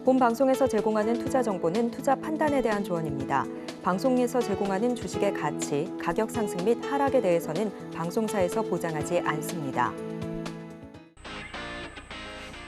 본 방송에서 제공하는 투자 정보는 투자 판단에 대한 조언입니다. 방송에서 제공하는 주식의 가치, 가격 상승 및 하락에 대해서는 방송사에서 보장하지 않습니다.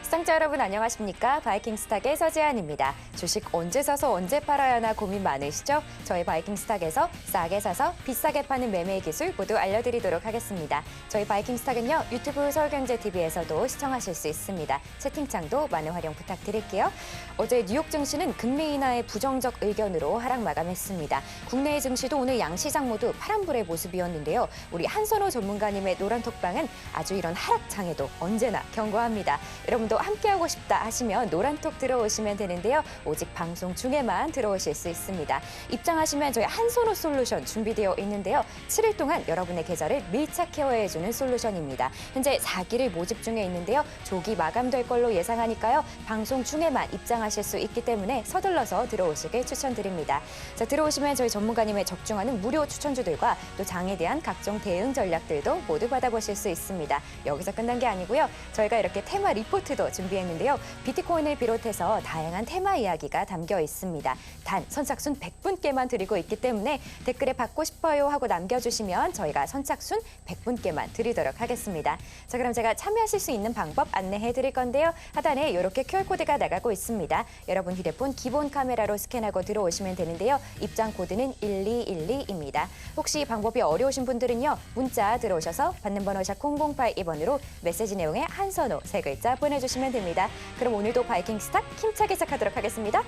시청자 여러분 안녕하십니까? 바이킹스탁의 서지안입니다. 주식 언제 사서 언제 팔아야 하나 고민 많으시죠? 저희 바이킹스탁에서 싸게 사서 비싸게 파는 매매 기술 모두 알려드리도록 하겠습니다. 저희 바이킹스탁은요, 유튜브 서울경제TV에서도 시청하실 수 있습니다. 채팅창도 많은 활용 부탁드릴게요. 어제 뉴욕 증시는 금리 인하의 부정적 의견으로 하락 마감했습니다. 국내의 증시도 오늘 양시장 모두 파란불의 모습이었는데요. 우리 한선호 전문가님의 노란톡방은 아주 이런 하락장에도 언제나 견고합니다. 여러분도 함께하고 싶다 하시면 노란톡 들어오시면 되는데요. 오직 방송 중에만 들어오실 수 있습니다. 입장하시면 저희 한선호 솔루션 준비되어 있는데요. 7일 동안 여러분의 계좌를 밀착 케어해주는 솔루션입니다. 현재 4기를 모집 중에 있는데요. 조기 마감될 걸로 예상하니까요. 방송 중에만 입장하실 수 있기 때문에 서둘러서 들어오시길 추천드립니다. 자, 들어오시면 저희 전문가님의 적중하는 무료 추천주들과 또 장에 대한 각종 대응 전략들도 모두 받아보실 수 있습니다. 여기서 끝난 게 아니고요. 저희가 이렇게 테마 리포트도 준비했는데요. 비트코인을 비롯해서 다양한 테마 이야기가 담겨 있습니다. 단 선착순 100분께만 드리고 있기 때문에 댓글에 받고 싶어요 하고 남겨주시면 저희가 선착순 100분께만 드리도록 하겠습니다. 자, 그럼 제가 참여하실 수 있는 방법 안내해 드릴 건데요. 하단에 이렇게 QR코드가 나가고 있습니다. 여러분 휴대폰 기본 카메라로 스캔하고 들어오시면 되는데요. 입장 코드는 1212입니다. 혹시 방법이 어려우신 분들은요. 문자 들어오셔서 받는 번호 샵 0082번으로 메시지 내용에 한선호 3글자 보내주시면 됩니다. 그럼 오늘도 바이킹스탁 힘차게 시작하도록 하겠습니다.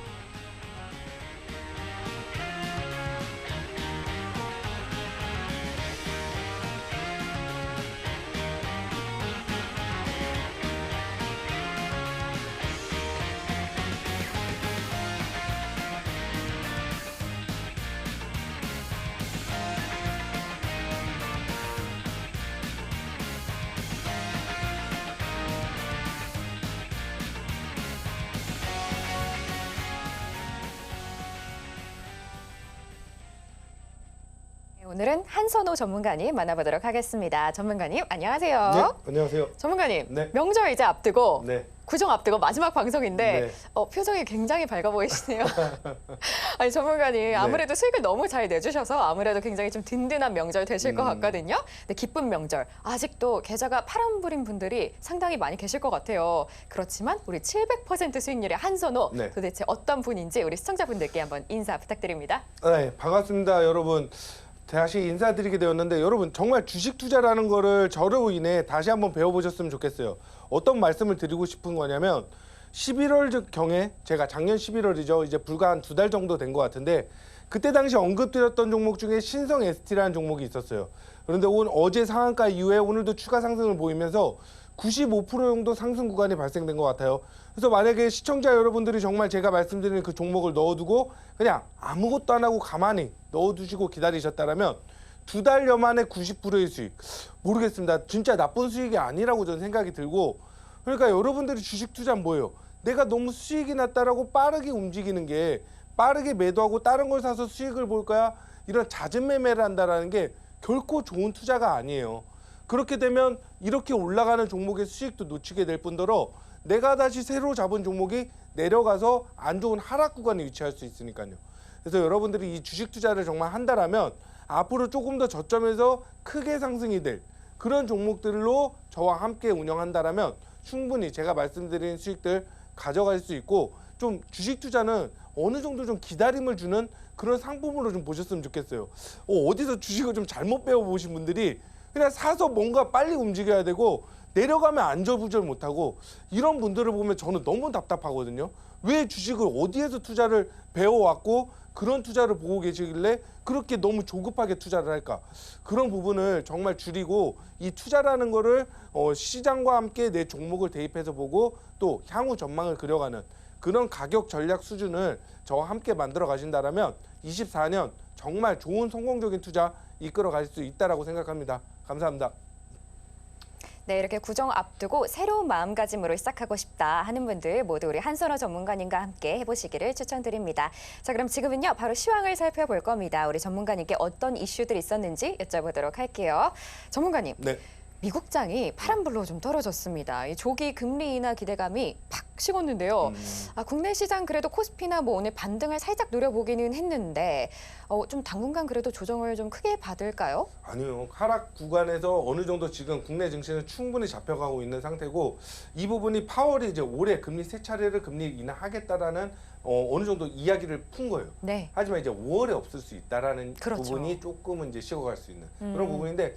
오늘은 한선호 전문가님 만나보도록 하겠습니다. 전문가님 안녕하세요. 네, 안녕하세요. 전문가님, 네. 명절 이제 앞두고 네. 구정 앞두고 마지막 방송인데 네. 표정이 굉장히 밝아 보이시네요. 아니 전문가님 아무래도 수익을 너무 잘 내주셔서 아무래도 굉장히 좀 든든한 명절 되실 것 같거든요. 근데 기쁜 명절 아직도 계좌가 파란불인 분들이 상당히 많이 계실 것 같아요. 그렇지만 우리 700% 수익률의 한선호 네. 도대체 어떤 분인지 우리 시청자분들께 한번 인사 부탁드립니다. 네, 반갑습니다, 여러분. 다시 인사드리게 되었는데 여러분 정말 주식 투자라는 거를 저로 인해 다시 한번 배워보셨으면 좋겠어요. 어떤 말씀을 드리고 싶은 거냐면 11월 경에 제가 작년 11월이죠. 이제 불과 한 2달 정도 된 것 같은데 그때 당시 언급드렸던 종목 중에 신성 ST라는 종목이 있었어요. 그런데 어제 상한가 이후에 오늘도 추가 상승을 보이면서 95% 정도 상승 구간이 발생된 것 같아요. 그래서 만약에 시청자 여러분들이 정말 제가 말씀드리는 그 종목을 넣어두고 그냥 아무것도 안 하고 가만히 넣어두시고 기다리셨다면 2달여 만에 90%의 수익. 모르겠습니다. 진짜 나쁜 수익이 아니라고 저는 생각이 들고, 그러니까 여러분들이 주식 투자는 뭐예요? 내가 너무 수익이 났다라고 빠르게 움직이는 게, 빠르게 매도하고 다른 걸 사서 수익을 볼 거야? 이런 잦은 매매를 한다는 게 결코 좋은 투자가 아니에요. 그렇게 되면 이렇게 올라가는 종목의 수익도 놓치게 될 뿐더러 내가 다시 새로 잡은 종목이 내려가서 안 좋은 하락 구간에 위치할 수 있으니까요. 그래서 여러분들이 이 주식 투자를 정말 한다면 앞으로 조금 더 저점에서 크게 상승이 될 그런 종목들로 저와 함께 운영한다면 충분히 제가 말씀드린 수익들 가져갈 수 있고, 좀 주식 투자는 어느 정도 좀 기다림을 주는 그런 상품으로 좀 보셨으면 좋겠어요. 어디서 주식을 좀 잘못 배워보신 분들이 그냥 사서 뭔가 빨리 움직여야 되고 내려가면 안절부절 못하고 이런 분들을 보면 저는 너무 답답하거든요. 왜 주식을 어디에서 투자를 배워왔고 그런 투자를 보고 계시길래 그렇게 너무 조급하게 투자를 할까? 그런 부분을 정말 줄이고 이 투자라는 거를 시장과 함께 내 종목을 대입해서 보고 또 향후 전망을 그려가는 그런 가격 전략 수준을 저와 함께 만들어 가신다면 24년 정말 좋은 성공적인 투자 이끌어 갈 수 있다라고 생각합니다. 감사합니다. 네, 이렇게 구정 앞두고 새로운 마음가짐으로 시작하고 싶다 하는 분들 모두 우리 한선호 전문가님과 함께 해보시기를 추천드립니다. 자, 그럼 지금은요 바로 시황을 살펴볼 겁니다. 우리 전문가님께 어떤 이슈들이 있었는지 여쭤보도록 할게요. 전문가님. 네. 미국장이 파란불로 좀 떨어졌습니다. 이 조기 금리 인하 기대감이 팍 식었는데요. 국내 시장 그래도 코스피나 뭐 오늘 반등을 살짝 노려보기는 했는데 좀 당분간 그래도 조정을 좀 크게 받을까요? 아니요. 하락 구간에서 어느 정도 지금 국내 증시는 충분히 잡혀가고 있는 상태고 이 부분이 파월이 이제 올해 금리 세 차례를 금리 인하하겠다라는 어느 정도 이야기를 푼 거예요. 네. 하지만 이제 5월에 없을 수 있다라는 그렇죠. 부분이 조금은 이제 식어갈 수 있는 그런 부분인데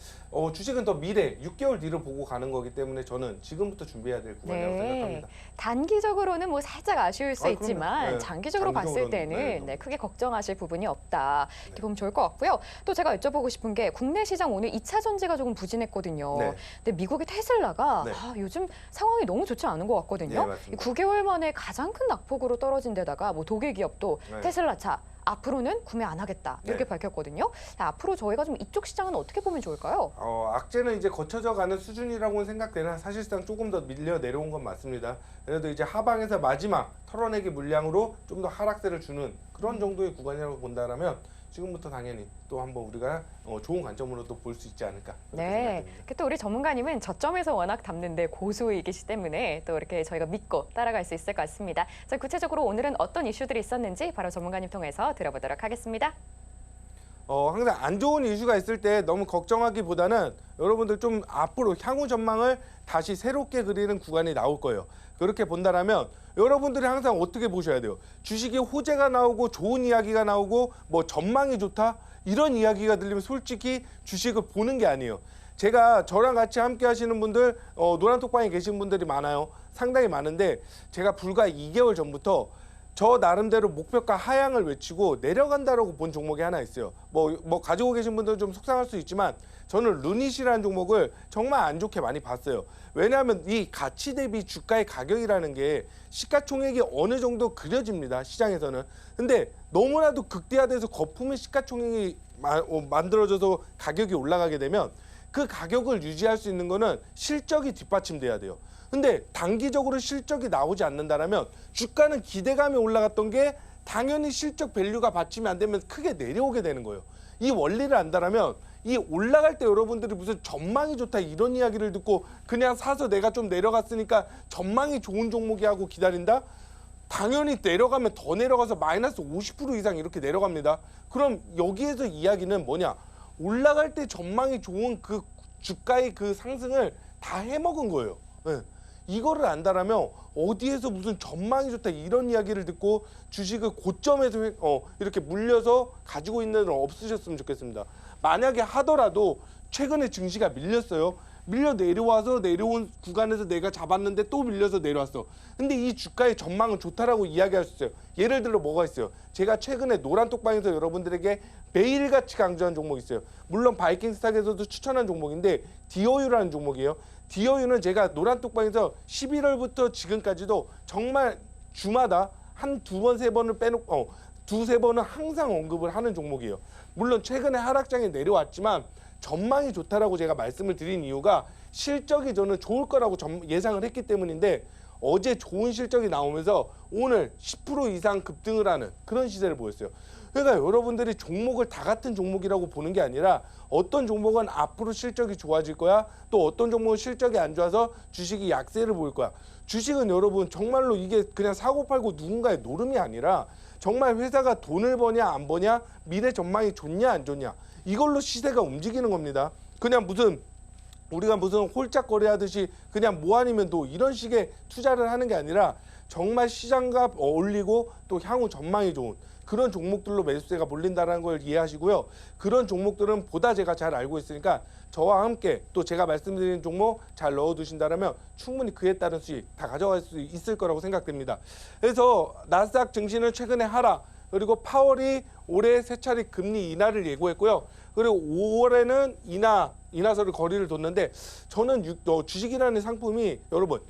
주식은 더 미래 6개월 뒤를 보고 가는 거기 때문에 저는 지금부터 준비해야 될 구간이라고 생각합니다. 단기적으로는 뭐 살짝 아쉬울 수 그럼요. 있지만 네. 장기적으로 봤을 장기적으로는, 때는 네. 크게 걱정하실 부분이 없다. 이렇게 보면 좋을 것 같고요. 또 제가 여쭤보고 싶은 게 국내 시장 오늘 2차 전지가 조금 부진했거든요. 네. 근데 미국의 테슬라가 네. 요즘 상황이 너무 좋지 않은 것 같거든요. 네, 맞습니다. 9개월 만에 가장 큰 낙폭으로 떨어진 데다가 뭐 독일 기업도 네. 테슬라 차 앞으로는 구매 안 하겠다 이렇게 네. 밝혔거든요. 앞으로 저희가 좀 이쪽 시장은 어떻게 보면 좋을까요? 악재는 이제 거쳐져 가는 수준이라고는 생각되나 사실상 조금 더 밀려 내려온 건 맞습니다. 그래도 이제 하방에서 마지막 털어내기 물량으로 좀 더 하락세를 주는 그런 정도의 구간이라고 본다라면 지금부터 당연히 또 한번 우리가 좋은 관점으로도 볼 수 있지 않을까. 그렇게 네. 생각됩니다. 또 우리 전문가님은 저점에서 워낙 담는데 고수이기 때문에 또 이렇게 저희가 믿고 따라갈 수 있을 것 같습니다. 자, 구체적으로 오늘은 어떤 이슈들이 있었는지 바로 전문가님 통해서 들어보도록 하겠습니다. 항상 안 좋은 이슈가 있을 때 너무 걱정하기보다는 여러분들 좀 앞으로 향후 전망을 다시 새롭게 그리는 구간이 나올 거예요. 그렇게 본다라면 여러분들이 항상 어떻게 보셔야 돼요? 주식이 호재가 나오고 좋은 이야기가 나오고 뭐 전망이 좋다 이런 이야기가 들리면 솔직히 주식을 보는 게 아니에요. 제가 저랑 같이 함께 하시는 분들 노란톡방에 계신 분들이 많아요. 상당히 많은데 제가 불과 2개월 전부터 저 나름대로 목표가 하향을 외치고 내려간다라고 본 종목이 하나 있어요. 뭐 가지고 계신 분들은 좀 속상할 수 있지만 저는 루닛이라는 종목을 정말 안 좋게 많이 봤어요. 왜냐하면 이 가치 대비 주가의 가격이라는 게 시가총액이 어느 정도 그려집니다. 시장에서는. 근데 너무나도 극대화돼서 거품의 시가총액이 만들어져서 가격이 올라가게 되면 그 가격을 유지할 수 있는 거는 실적이 뒷받침돼야 돼요. 근데 단기적으로 실적이 나오지 않는다라면 주가는 기대감이 올라갔던 게 당연히 실적 밸류가 받침이 안 되면 크게 내려오게 되는 거예요. 이 원리를 안다라면 이 올라갈 때 여러분들이 무슨 전망이 좋다 이런 이야기를 듣고 그냥 사서 내가 좀 내려갔으니까 전망이 좋은 종목이 하고 기다린다? 당연히 내려가면 더 내려가서 마이너스 50% 이상 이렇게 내려갑니다. 그럼 여기에서 이야기는 뭐냐? 올라갈 때 전망이 좋은 그 주가의 그 상승을 다 해먹은 거예요. 네. 이거를 안다라면 어디에서 무슨 전망이 좋다 이런 이야기를 듣고 주식을 고점에서 이렇게 물려서 가지고 있는 애들은 없으셨으면 좋겠습니다. 만약에 하더라도 최근에 증시가 밀렸어요. 밀려 내려와서 내려온 구간에서 내가 잡았는데 또 밀려서 내려왔어. 근데 이 주가의 전망은 좋다라고 이야기할 수 있어요. 예를 들어 뭐가 있어요? 제가 최근에 노란톡방에서 여러분들에게 매일같이 강조한 종목이 있어요. 물론 바이킹스탁에서도 추천한 종목인데 디어유라는 종목이에요. 디어유는 제가 노란톡방에서 11월부터 지금까지도 정말 주마다 한 두 번, 세 번을 빼놓고 두세 번은 항상 언급을 하는 종목이에요. 물론 최근에 하락장에 내려왔지만 전망이 좋다라고 제가 말씀을 드린 이유가 실적이 저는 좋을 거라고 예상을 했기 때문인데 어제 좋은 실적이 나오면서 오늘 10% 이상 급등을 하는 그런 시세를 보였어요. 그러니까 여러분들이 종목을 다 같은 종목이라고 보는 게 아니라 어떤 종목은 앞으로 실적이 좋아질 거야. 또 어떤 종목은 실적이 안 좋아서 주식이 약세를 보일 거야. 주식은 여러분 정말로 이게 그냥 사고 팔고 누군가의 노름이 아니라 정말 회사가 돈을 버냐 안 버냐 미래 전망이 좋냐 안 좋냐 이걸로 시세가 움직이는 겁니다. 그냥 무슨 우리가 무슨 홀짝 거래하듯이 그냥 뭐 아니면 도 이런 식의 투자를 하는 게 아니라 정말 시장과 어울리고 또 향후 전망이 좋은 그런 종목들로 매수세가 몰린다는 걸 이해하시고요. 그런 종목들은 보다 제가 잘 알고 있으니까 저와 함께 또 제가 말씀드린 종목 잘 넣어두신다면 충분히 그에 따른 수익 다 가져갈 수 있을 거라고 생각됩니다. 그래서 나스닥 증시는 최근에 하락 그리고 파월이 올해 세 차례 금리 인하를 예고했고요. 그리고 5월에는 인하설을 거리를 뒀는데 저는 주식이라는 상품이 여러분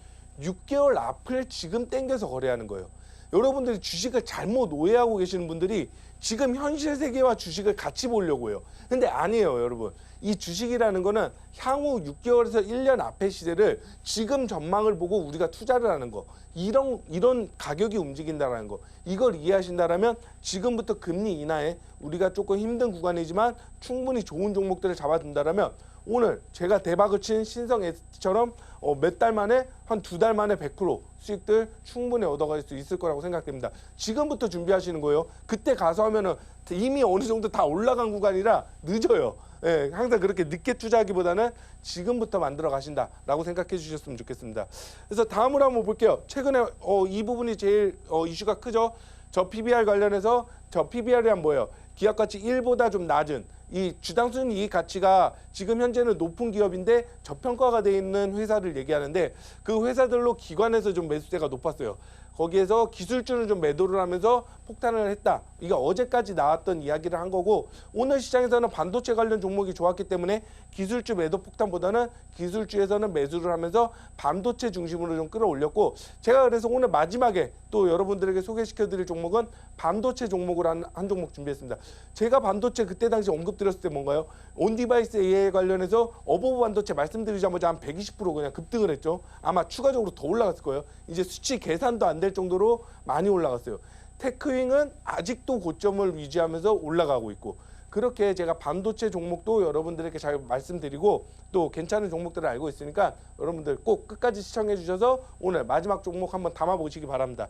6개월 앞을 지금 땡겨서 거래하는 거예요. 여러분들이 주식을 잘못 오해하고 계시는 분들이 지금 현실 세계와 주식을 같이 보려고 해요. 근데 아니에요, 여러분. 이 주식이라는 거는 향후 6개월에서 1년 앞의 시세를 지금 전망을 보고 우리가 투자를 하는 거. 이런 가격이 움직인다는 거. 이걸 이해하신다면 지금부터 금리 인하에 우리가 조금 힘든 구간이지만 충분히 좋은 종목들을 잡아둔다면 오늘 제가 대박을 친 신성 ST처럼 몇 달 만에 한 2달 만에 100% 수익들 충분히 얻어갈 수 있을 거라고 생각됩니다. 지금부터 준비하시는 거예요. 그때 가서 하면은 이미 어느 정도 다 올라간 구간이라 늦어요. 예, 항상 그렇게 늦게 투자하기보다는 지금부터 만들어 가신다라고 생각해 주셨으면 좋겠습니다. 그래서 다음으로 한번 볼게요. 최근에 이 부분이 제일 이슈가 크죠. 저 PBR 관련해서 저 PBR이 뭐예요? 기업 가치 1보다 좀 낮은 이 주당 순이익 가치가 지금 현재는 높은 기업인데 저평가가 돼 있는 회사를 얘기하는데 그 회사들로 기관에서 좀 매수세가 높았어요. 거기에서 기술주는 좀 매도를 하면서 폭탄을 했다. 이게 어제까지 나왔던 이야기를 한 거고 오늘 시장에서는 반도체 관련 종목이 좋았기 때문에 기술주 매도 폭탄보다는 기술주에서는 매수를 하면서 반도체 중심으로 좀 끌어올렸고 제가 그래서 오늘 마지막에 또 여러분들에게 소개시켜드릴 종목은 반도체 종목을 한 종목 준비했습니다. 제가 반도체 그때 당시 언급드렸을 때 뭔가요? 온디바이스 AI 관련해서 어버브 반도체 말씀드리자마자 한 120% 그냥 급등을 했죠. 아마 추가적으로 더 올라갔을 거예요. 이제 수치 계산도 안 될 정도로 많이 올라갔어요. 테크윙은 아직도 고점을 유지하면서 올라가고 있고 그렇게 제가 반도체 종목도 여러분들에게 잘 말씀드리고 또 괜찮은 종목들을 알고 있으니까 여러분들 꼭 끝까지 시청해 주셔서 오늘 마지막 종목 한번 담아보시기 바랍니다.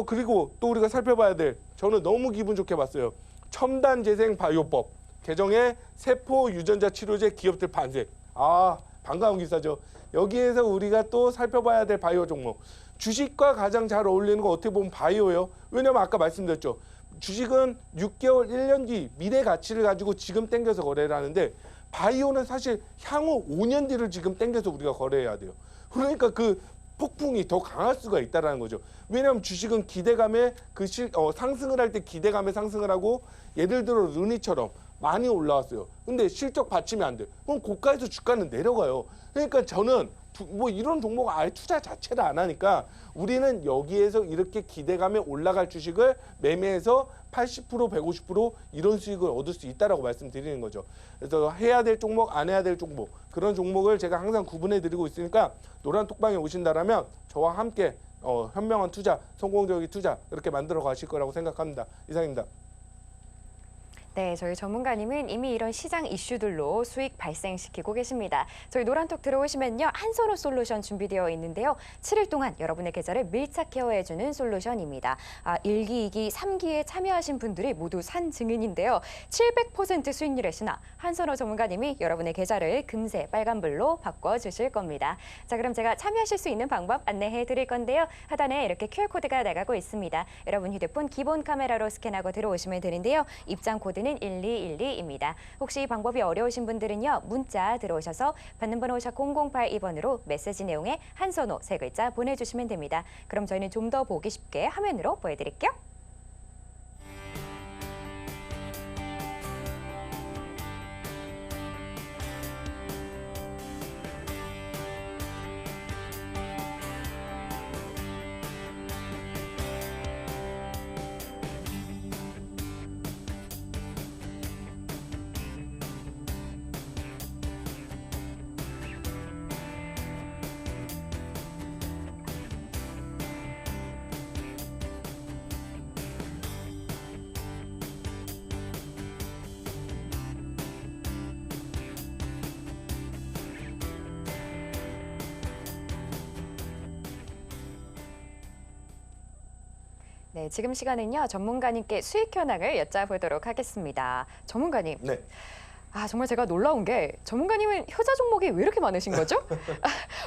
그리고 또 우리가 살펴봐야 될 저는 너무 기분 좋게 봤어요. 첨단 재생 바이오법 개정에 세포 유전자 치료제 기업들 반색. 반가운 기사죠. 여기에서 우리가 또 살펴봐야 될 바이오 종목. 주식과 가장 잘 어울리는 거 어떻게 보면 바이오예요. 왜냐면 아까 말씀드렸죠. 주식은 6개월, 1년 뒤 미래 가치를 가지고 지금 땡겨서 거래를 하는데 바이오는 사실 향후 5년 뒤를 지금 땡겨서 우리가 거래해야 돼요. 그러니까 그 폭풍이 더 강할 수가 있다는 거죠. 왜냐하면 주식은 기대감에 상승을 할 때 기대감에 상승을 하고 예를 들어 르니처럼 많이 올라왔어요. 근데 실적 받침이 안 돼. 그럼 고가에서 주가는 내려가요. 그러니까 저는 뭐 이런 종목 아예 투자 자체를 안 하니까 우리는 여기에서 이렇게 기대감에 올라갈 주식을 매매해서 80%, 150% 이런 수익을 얻을 수 있다라고 말씀드리는 거죠. 그래서 해야 될 종목, 안 해야 될 종목 그런 종목을 제가 항상 구분해 드리고 있으니까 노란 톡방에 오신다라면 저와 함께 현명한 투자, 성공적인 투자 이렇게 만들어 가실 거라고 생각합니다. 이상입니다. 네, 저희 전문가님은 이미 이런 시장 이슈들로 수익 발생시키고 계십니다. 저희 노란톡 들어오시면요. 한선호 솔루션 준비되어 있는데요. 7일 동안 여러분의 계좌를 밀착 케어해주는 솔루션입니다. 1기, 2기, 3기에 참여하신 분들이 모두 산 증인인데요. 700% 수익률의 신화, 한선호 전문가님이 여러분의 계좌를 금세 빨간불로 바꿔주실 겁니다. 자, 그럼 제가 참여하실 수 있는 방법 안내해 드릴 건데요. 하단에 이렇게 QR코드가 나가고 있습니다. 여러분 휴대폰 기본 카메라로 스캔하고 들어오시면 되는데요. 입장 코드는 1212입니다. 혹시 이 방법이 어려우신 분들은요. 문자 들어오셔서 받는 번호 샵 0082번으로 메시지 내용에 한선호 세 글자 보내주시면 됩니다. 그럼 저희는 좀 더 보기 쉽게 화면으로 보여드릴게요. 네, 지금 시간은요. 전문가님께 수익 현황을 여쭤보도록 하겠습니다. 전문가님. 네. 정말 제가 놀라운 게 전문가님은 효자 종목이 왜 이렇게 많으신 거죠?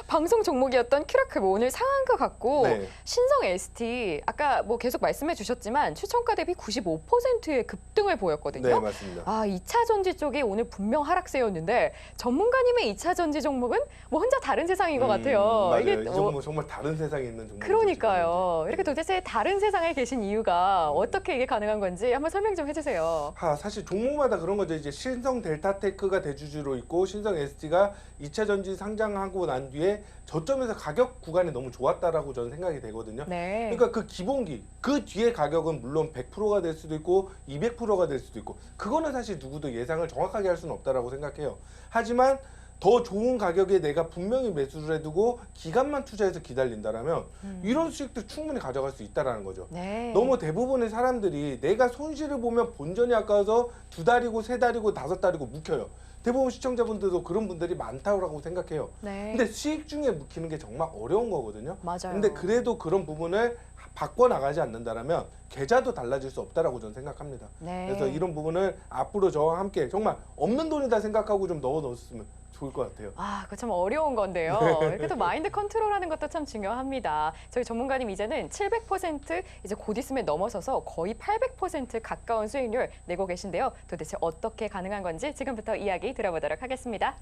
방송 종목이었던 큐라크 오늘 상한 것 같고 네. 신성 ST 아까 뭐 계속 말씀해 주셨지만 추천가 대비 95%의 급등을 보였거든요. 네, 맞습니다. 2차 전지 쪽이 오늘 분명 하락세였는데 전문가님의 2차 전지 종목은 뭐 혼자 다른 세상인 것 같아요. 맞아요. 이게 이 종목 정말 다른 세상에 있는 종목. 그러니까요. 이렇게 도대체 다른 세상에 계신 이유가 어떻게 이게 가능한 건지 한번 설명 좀 해주세요. 사실 종목마다 그런 거죠. 이제 신성 델타테크가 대주주로 있고 신성 ST가 2차 전지 상장하고 난 뒤에 저점에서 가격 구간이 너무 좋았다라고 저는 생각이 되거든요. 네. 그러니까 그 기본기, 그 뒤에 가격은 물론 100%가 될 수도 있고 200%가 될 수도 있고 그거는 사실 누구도 예상을 정확하게 할 수는 없다라고 생각해요. 하지만 더 좋은 가격에 내가 분명히 매수를 해두고 기간만 투자해서 기다린다라면 이런 수익도 충분히 가져갈 수 있다라는 거죠. 네. 너무 대부분의 사람들이 내가 손실을 보면 본전이 아까워서 2달이고 3달이고 5달이고 묵혀요. 대부분 시청자분들도 그런 분들이 많다고 생각해요. 네. 근데 수익 중에 묵히는 게 정말 어려운 거거든요. 맞아요. 근데 그래도 그런 부분을 바꿔나가지 않는다면 계좌도 달라질 수 없다라고 저는 생각합니다. 네. 그래서 이런 부분을 앞으로 저와 함께 정말 없는 돈이다 생각하고 좀 넣어놓으면 좋을 것 같아요. 아, 그거 참 어려운 건데요. 이렇게 또 마인드 컨트롤하는 것도 참 중요합니다. 저희 전문가님 이제는 700% 이제 곧 있으면 넘어서서 거의 800% 가까운 수익률 내고 계신데요. 도대체 어떻게 가능한 건지 지금부터 이야기 들어보도록 하겠습니다.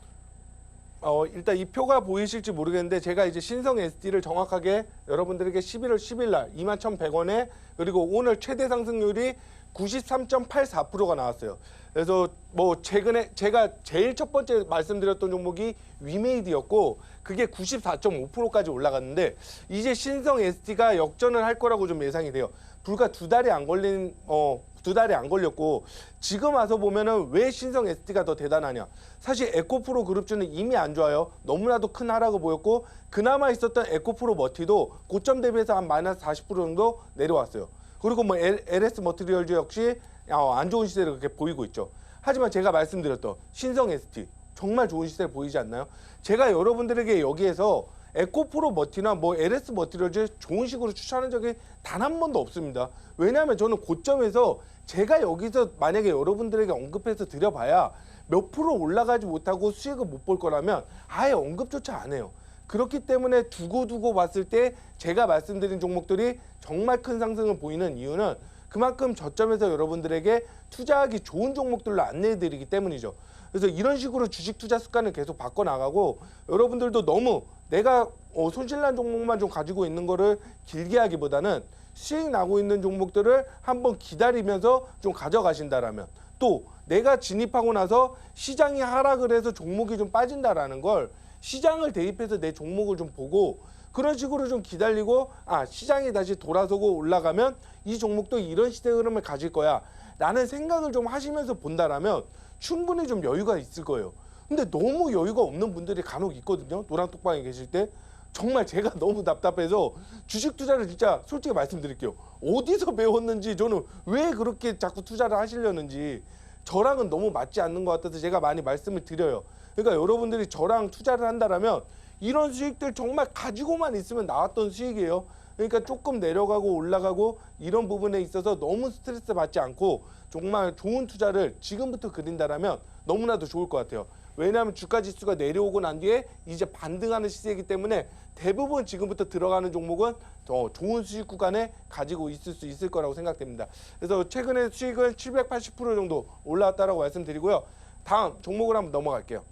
일단 이 표가 보이실지 모르겠는데 제가 이제 신성 SD를 정확하게 여러분들에게 11월 10일 날 21,100원에 그리고 오늘 최대 상승률이 93.84%가 나왔어요. 그래서 뭐 최근에 제가 제일 첫 번째 말씀드렸던 종목이 위메이드였고 그게 94.5%까지 올라갔는데 이제 신성 SD가 역전을 할 거라고 좀 예상이 돼요. 불과 두 달이 안 걸렸고 지금 와서 보면은 왜 신성 SD가 더 대단하냐? 사실 에코프로 그룹주는 이미 안 좋아요. 너무나도 큰 하락을 보였고 그나마 있었던 에코프로 머티도 고점 대비해서 한 마이너스 40% 정도 내려왔어요. 그리고 뭐 LS 머티리얼즈 역시 안 좋은 시세를 그렇게 보이고 있죠. 하지만 제가 말씀드렸던 신성 ST 정말 좋은 시세를 보이지 않나요? 제가 여러분들에게 여기에서 에코프로 머티나 뭐 LS 머티리얼즈 좋은 식으로 추천한 적이 단 한 번도 없습니다. 왜냐하면 저는 고점에서 제가 여기서 만약에 여러분들에게 언급해서 드려봐야 몇 프로 올라가지 못하고 수익을 못 볼 거라면 아예 언급조차 안 해요. 그렇기 때문에 두고 봤을 때 제가 말씀드린 종목들이 정말 큰 상승을 보이는 이유는 그만큼 저점에서 여러분들에게 투자하기 좋은 종목들로 안내해드리기 때문이죠. 그래서 이런 식으로 주식 투자 습관을 계속 바꿔나가고 여러분들도 너무 내가 손실난 종목만 좀 가지고 있는 거를 길게 하기보다는 수익 나고 있는 종목들을 한번 기다리면서 좀 가져가신다라면 또 내가 진입하고 나서 시장이 하락을 해서 종목이 좀 빠진다라는 걸 시장을 대입해서 내 종목을 좀 보고 그런 식으로 좀 기다리고 시장이 다시 돌아서고 올라가면 이 종목도 이런 시대 흐름을 가질 거야 라는 생각을 좀 하시면서 본다라면 충분히 좀 여유가 있을 거예요. 근데 너무 여유가 없는 분들이 간혹 있거든요. 노란톡방에 계실 때 정말 제가 너무 답답해서 주식 투자를 진짜 솔직히 말씀드릴게요. 어디서 배웠는지 저는 왜 그렇게 자꾸 투자를 하시려는지 저랑은 너무 맞지 않는 것 같아서 제가 많이 말씀을 드려요. 그러니까 여러분들이 저랑 투자를 한다라면 이런 수익들 정말 가지고만 있으면 나왔던 수익이에요. 그러니까 조금 내려가고 올라가고 이런 부분에 있어서 너무 스트레스 받지 않고 정말 좋은 투자를 지금부터 그린다라면 너무나도 좋을 것 같아요. 왜냐하면 주가 지수가 내려오고 난 뒤에 이제 반등하는 시세이기 때문에 대부분 지금부터 들어가는 종목은 더 좋은 수익 구간에 가지고 있을 수 있을 거라고 생각됩니다. 그래서 최근에 수익은 780% 정도 올라왔다라고 말씀드리고요. 다음 종목으로 한번 넘어갈게요.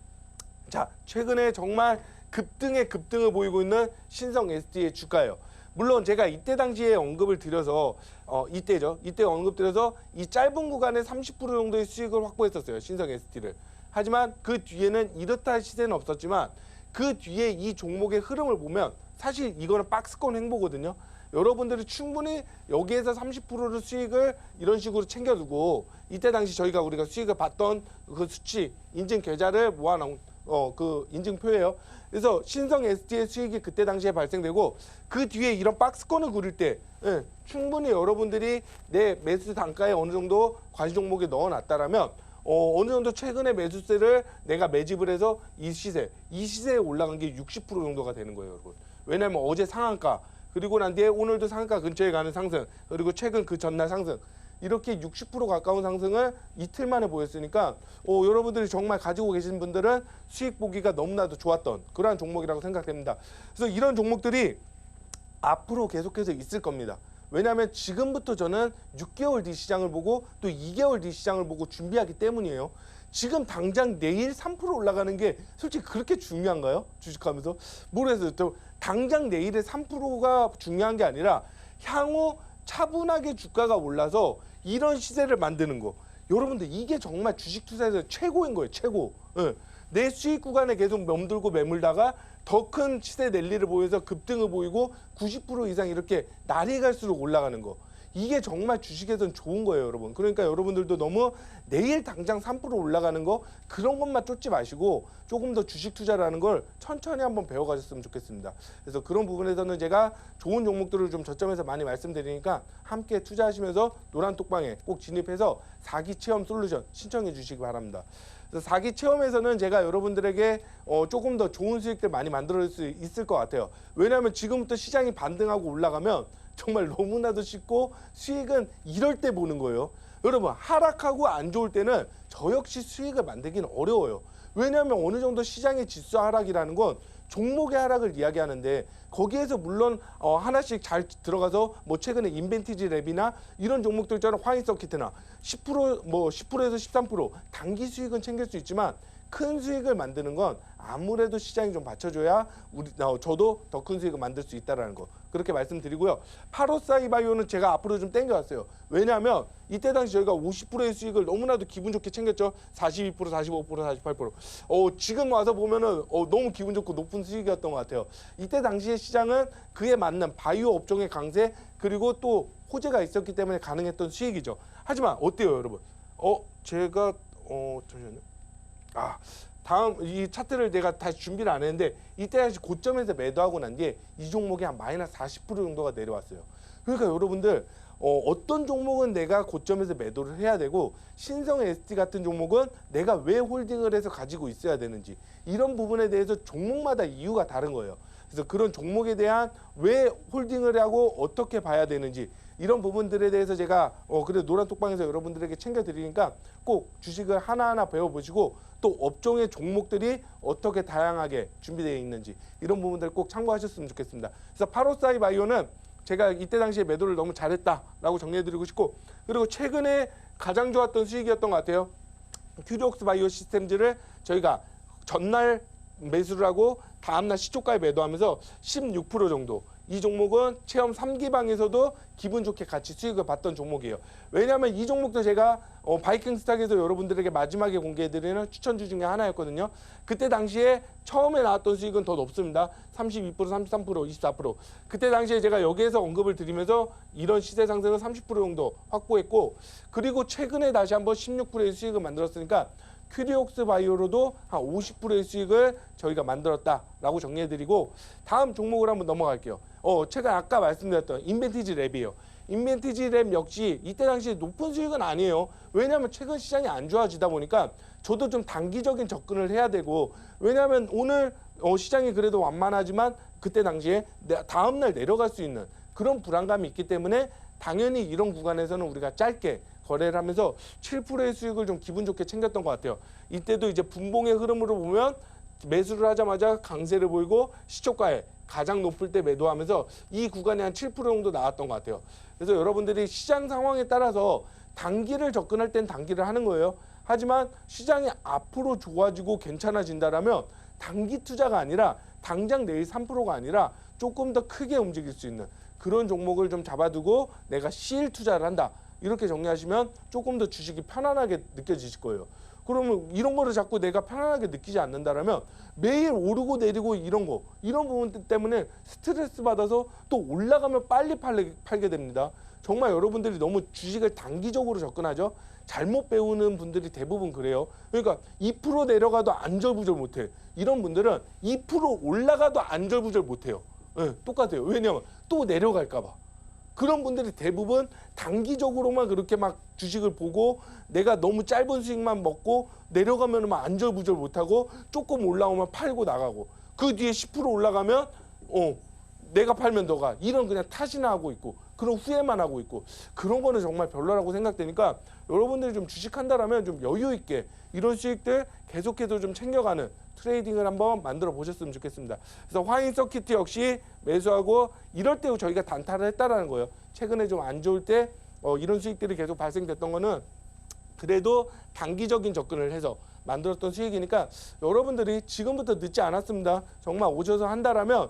자, 최근에 정말 급등을 보이고 있는 신성 SD의 주가예요. 물론 제가 이때 당시에 언급을 드려서 이때 언급드려서 이 짧은 구간에 30% 정도의 수익을 확보했었어요. 신성 SD를. 하지만 그 뒤에는 이렇다 할 시세는 없었지만 그 뒤에 이 종목의 흐름을 보면 사실 이거는 박스권 행보거든요. 여러분들이 충분히 여기에서 30%를 수익을 이런 식으로 챙겨두고 이때 당시 우리가 수익을 봤던 그 수치 인증 계좌를 모아놓은 그 인증표예요. 그래서 신성 SD의 수익이 그때 당시에 발생되고 그 뒤에 이런 박스권을 그릴 때 충분히 여러분들이 내 매수 단가에 어느 정도 관심 종목에 넣어놨다라면 어느 정도 최근에 매수세를 내가 매집을 해서 이 시세에 올라간 게 60% 정도가 되는 거예요, 여러분. 왜냐하면 어제 상한가 그리고 난 뒤에 오늘도 상한가 근처에 가는 상승 그리고 최근 그 전날 상승 이렇게 60% 가까운 상승을 이틀 만에 보였으니까 여러분들이 정말 가지고 계신 분들은 수익 보기가 너무나도 좋았던 그러한 종목이라고 생각됩니다. 그래서 이런 종목들이 앞으로 계속해서 있을 겁니다. 왜냐하면 지금부터 저는 6개월 뒤 시장을 보고 또 2개월 뒤 시장을 보고 준비하기 때문이에요. 지금 당장 내일 3% 올라가는 게 솔직히 그렇게 중요한가요? 주식하면서? 모르겠어요. 당장 내일의 3%가 중요한 게 아니라 향후 차분하게 주가가 올라서 이런 시세를 만드는 거. 여러분들 이게 정말 주식 투자에서 최고인 거예요. 최고. 내 수익 구간에 계속 멈들고 매물다가 더 큰 시세 랠리를 보여서 급등을 보이고 90% 이상 이렇게 날이 갈수록 올라가는 거. 이게 정말 주식에선 좋은 거예요, 여러분. 그러니까 여러분들도 너무 내일 당장 3% 올라가는 거 그런 것만 쫓지 마시고 조금 더 주식 투자라는 걸 천천히 한번 배워가셨으면 좋겠습니다. 그래서 그런 부분에서는 제가 좋은 종목들을 좀 저점에서 많이 말씀드리니까 함께 투자하시면서 노란톡방에 꼭 진입해서 사기 체험 솔루션 신청해 주시기 바랍니다. 그래서 4기 체험에서는 제가 여러분들에게 조금 더 좋은 수익들 많이 만들 수 있을 것 같아요. 왜냐하면 지금부터 시장이 반등하고 올라가면 정말 너무나도 쉽고 수익은 이럴 때 보는 거예요. 여러분 하락하고 안 좋을 때는 저 역시 수익을 만들기는 어려워요. 왜냐하면 어느 정도 시장의 지수 하락이라는 건 종목의 하락을 이야기하는데 거기에서 물론 하나씩 잘 들어가서 뭐 최근에 인벤티지 랩이나 이런 종목들처럼 화인 서킷이나 10%에서 13% 단기 수익은 챙길 수 있지만 큰 수익을 만드는 건 아무래도 시장이 좀 받쳐줘야 저도 더 큰 수익을 만들 수 있다는 거 그렇게 말씀드리고요. 854이바이오는 제가 앞으로 좀 땡겨왔어요. 왜냐하면 이때 당시 저희가 50%의 수익을 너무나도 기분 좋게 챙겼죠. 42%, 45%, 48%. 지금 와서 보면은 너무 기분 좋고 높은 수익이었던 것 같아요. 이때 당시의 시장은 그에 맞는 바이오 업종의 강세 그리고 또 호재가 있었기 때문에 가능했던 수익이죠. 하지만 어때요, 여러분? 제가 잠시만요. 다음 이 차트를 내가 다시 준비를 안 했는데 이때 당시 고점에서 매도하고 난 뒤에 이 종목이 한 마이너스 40% 정도가 내려왔어요. 그러니까 여러분들 어떤 종목은 내가 고점에서 매도를 해야 되고 신성 ST 같은 종목은 내가 왜 홀딩을 해서 가지고 있어야 되는지 이런 부분에 대해서 종목마다 이유가 다른 거예요. 그래서 그런 종목에 대한 왜 홀딩을 하고 어떻게 봐야 되는지 이런 부분들에 대해서 제가 그래 노란톡방에서 여러분들에게 챙겨드리니까 꼭 주식을 하나하나 배워보시고 또 업종의 종목들이 어떻게 다양하게 준비되어 있는지 이런 부분들 꼭 참고하셨으면 좋겠습니다. 그래서 854이바이오는 제가 이때 당시에 매도를 너무 잘했다라고 정리해드리고 싶고 그리고 최근에 가장 좋았던 수익이었던 것 같아요. 큐리옥스 바이오 시스템즈를 저희가 전날 매수를 하고 다음날 시초가에 매도하면서 16% 정도 이 종목은 체험 3기방에서도 기분 좋게 같이 수익을 봤던 종목이에요. 왜냐하면 이 종목도 제가 바이킹 스탁에서 여러분들에게 마지막에 공개해드리는 추천주 중에 하나였거든요. 그때 당시에 처음에 나왔던 수익은 더 높습니다. 32%, 33%, 24%. 그때 당시에 제가 여기에서 언급을 드리면서 이런 시세 상승은 30% 정도 확보했고 그리고 최근에 다시 한번 16%의 수익을 만들었으니까 큐리옥스 바이오로도 한 50%의 수익을 저희가 만들었다라고 정리해드리고 다음 종목을 한번 넘어갈게요. 제가 아까 말씀드렸던 인벤티지 랩이에요. 인벤티지 랩 역시 이때 당시에 높은 수익은 아니에요. 왜냐하면 최근 시장이 안 좋아지다 보니까 저도 좀 단기적인 접근을 해야 되고 왜냐하면 오늘 시장이 그래도 완만하지만 그때 당시에 다음날 내려갈 수 있는 그런 불안감이 있기 때문에 당연히 이런 구간에서는 우리가 짧게 거래를 하면서 7%의 수익을 좀 기분 좋게 챙겼던 것 같아요. 이때도 이제 분봉의 흐름으로 보면 매수를 하자마자 강세를 보이고 시초가에 가장 높을 때 매도하면서 이 구간에 한 7% 정도 나왔던 것 같아요. 그래서 여러분들이 시장 상황에 따라서 단기를 접근할 땐 단기를 하는 거예요. 하지만 시장이 앞으로 좋아지고 괜찮아진다라면 단기 투자가 아니라 당장 내일 3%가 아니라 조금 더 크게 움직일 수 있는 그런 종목을 좀 잡아두고 내가 시일 투자를 한다. 이렇게 정리하시면 조금 더 주식이 편안하게 느껴지실 거예요. 그러면 이런 거를 자꾸 내가 편안하게 느끼지 않는다라면 매일 오르고 내리고 이런 부분 때문에 스트레스 받아서 또 올라가면 빨리 팔게 됩니다. 정말 여러분들이 너무 주식을 단기적으로 접근하죠. 잘못 배우는 분들이 대부분 그래요. 그러니까 2% 내려가도 안절부절 못해. 이런 분들은 2% 올라가도 안절부절 못해요. 네, 똑같아요. 왜냐하면 또 내려갈까 봐. 그런 분들이 대부분 단기적으로만 그렇게 막 주식을 보고 내가 너무 짧은 수익만 먹고 내려가면 막 안절부절 못하고 조금 올라오면 팔고 나가고 그 뒤에 10% 올라가면 내가 팔면 너가 이런 그냥 탓이나 하고 있고 그런 후회만 하고 있고 그런 거는 정말 별로라고 생각되니까 여러분들이 좀 주식한다라면 좀 여유 있게 이런 수익들 계속해서 좀 챙겨가는 트레이딩을 한번 만들어 보셨으면 좋겠습니다. 그래서 화인 서킷 역시 매수하고 이럴 때 저희가 단타를 했다라는 거예요. 최근에 좀 안 좋을 때 이런 수익들이 계속 발생됐던 거는 그래도 단기적인 접근을 해서 만들었던 수익이니까 여러분들이 지금부터 늦지 않았습니다. 정말 오셔서 한다라면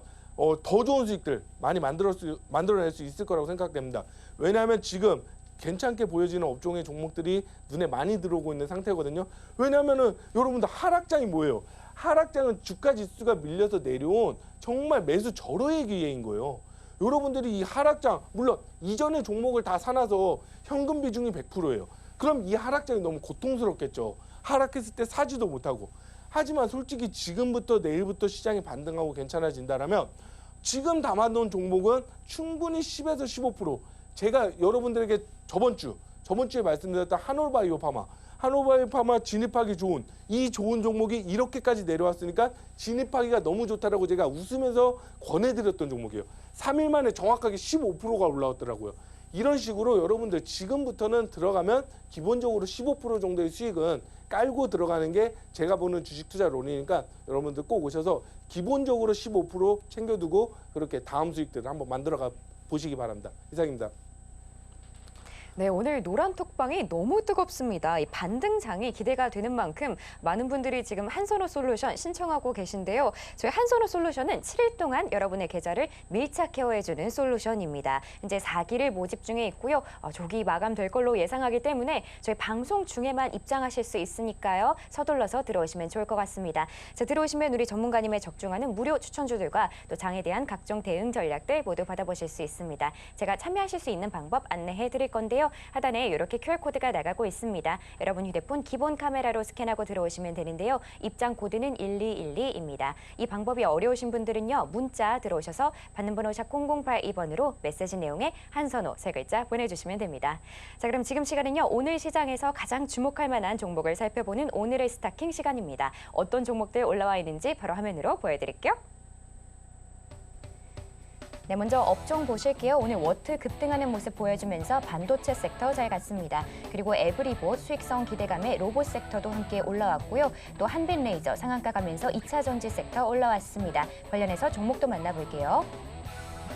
더 좋은 수익들 많이 만들어낼 수 있을 거라고 생각됩니다. 왜냐하면 지금 괜찮게 보여지는 업종의 종목들이 눈에 많이 들어오고 있는 상태거든요. 왜냐하면은 여러분들 하락장이 뭐예요? 하락장은 주가 지수가 밀려서 내려온 정말 매수 절호의 기회인 거예요. 여러분들이 이 하락장 물론 이전에 종목을 다 사놔서 현금 비중이 100%예요. 그럼 이 하락장이 너무 고통스럽겠죠. 하락했을 때 사지도 못하고. 하지만 솔직히 지금부터 내일부터 시장이 반등하고 괜찮아진다라면 지금 담아놓은 종목은 충분히 10에서 15% 제가 여러분들에게 저번 주에 말씀드렸던 한올바이오 파마 한오바이오파마 진입하기 좋은 이 좋은 종목이 이렇게까지 내려왔으니까 진입하기가 너무 좋다라고 제가 웃으면서 권해드렸던 종목이에요. 3일 만에 정확하게 15%가 올라왔더라고요. 이런 식으로 여러분들 지금부터는 들어가면 기본적으로 15% 정도의 수익은 깔고 들어가는 게 제가 보는 주식 투자론이니까 여러분들 꼭 오셔서 기본적으로 15% 챙겨두고 그렇게 다음 수익들을 한번 만들어가 보시기 바랍니다. 이상입니다. 네, 오늘 노란 톡방이 너무 뜨겁습니다. 이 반등장이 기대가 되는 만큼 많은 분들이 지금 한선호 솔루션 신청하고 계신데요. 저희 한선호 솔루션은 7일 동안 여러분의 계좌를 밀착 케어해주는 솔루션입니다. 현재 4기를 모집 중에 있고요. 조기 마감될 걸로 예상하기 때문에 저희 방송 중에만 입장하실 수 있으니까요. 서둘러서 들어오시면 좋을 것 같습니다. 자, 들어오시면 우리 전문가님의 적중하는 무료 추천주들과 또 장에 대한 각종 대응 전략들 모두 받아보실 수 있습니다. 제가 참여하실 수 있는 방법 안내해 드릴 건데요. 하단에 이렇게 QR코드가 나가고 있습니다. 여러분 휴대폰 기본 카메라로 스캔하고 들어오시면 되는데요. 입장 코드는 1212입니다. 이 방법이 어려우신 분들은요. 문자 들어오셔서 받는 번호 샵 0082번으로 메시지 내용에 한선호 세 글자 보내주시면 됩니다. 자, 그럼 지금 시간은요. 오늘 시장에서 가장 주목할 만한 종목을 살펴보는 오늘의 스타킹 시간입니다. 어떤 종목들 올라와 있는지 바로 화면으로 보여드릴게요. 네, 먼저 업종 보실게요. 오늘 워트 급등하는 모습 보여주면서 반도체 섹터 잘 갔습니다. 그리고 에브리봇 수익성 기대감에 로봇 섹터도 함께 올라왔고요. 또 한빛레이저 상한가 가면서 2차 전지 섹터 올라왔습니다. 관련해서 종목도 만나볼게요.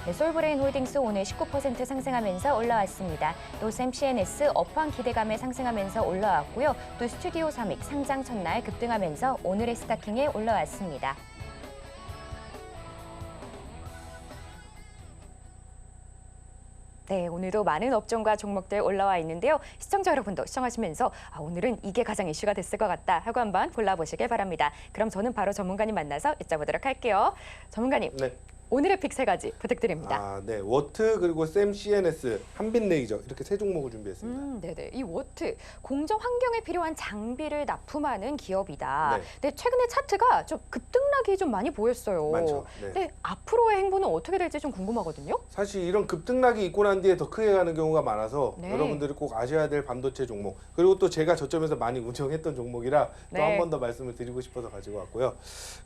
네, 솔브레인 홀딩스 오늘 19% 상승하면서 올라왔습니다. 또 샘CNS 업황 기대감에 상승하면서 올라왔고요. 또 스튜디오 사믹 상장 첫날 급등하면서 오늘의 스타킹에 올라왔습니다. 네, 오늘도 많은 업종과 종목들 올라와 있는데요. 시청자 여러분도 시청하시면서 오늘은 이게 가장 이슈가 됐을 것 같다 하고 한번 골라보시길 바랍니다. 그럼 저는 바로 전문가님 만나서 여쭤보도록 할게요. 전문가님, 네. 오늘의 픽 세 가지 부탁드립니다. 네. 워트 그리고 샘CNS, 한빛레이저 이렇게 세 종목을 준비했습니다. 네네. 이 워트 공정 환경에 필요한 장비를 납품하는 기업이다. 네. 근데 최근에 차트가 좀 급등락이 좀 많이 보였어요. 많죠. 네. 근데 앞으로의 행보는 어떻게 될지 좀 궁금하거든요. 사실 이런 급등락이 있고 난 뒤에 더 크게 가는 경우가 많아서 네. 여러분들이 꼭 아셔야 될 반도체 종목 그리고 또 제가 저점에서 많이 운영했던 종목이라 또 한 네. 번 더 말씀을 드리고 싶어서 가지고 왔고요.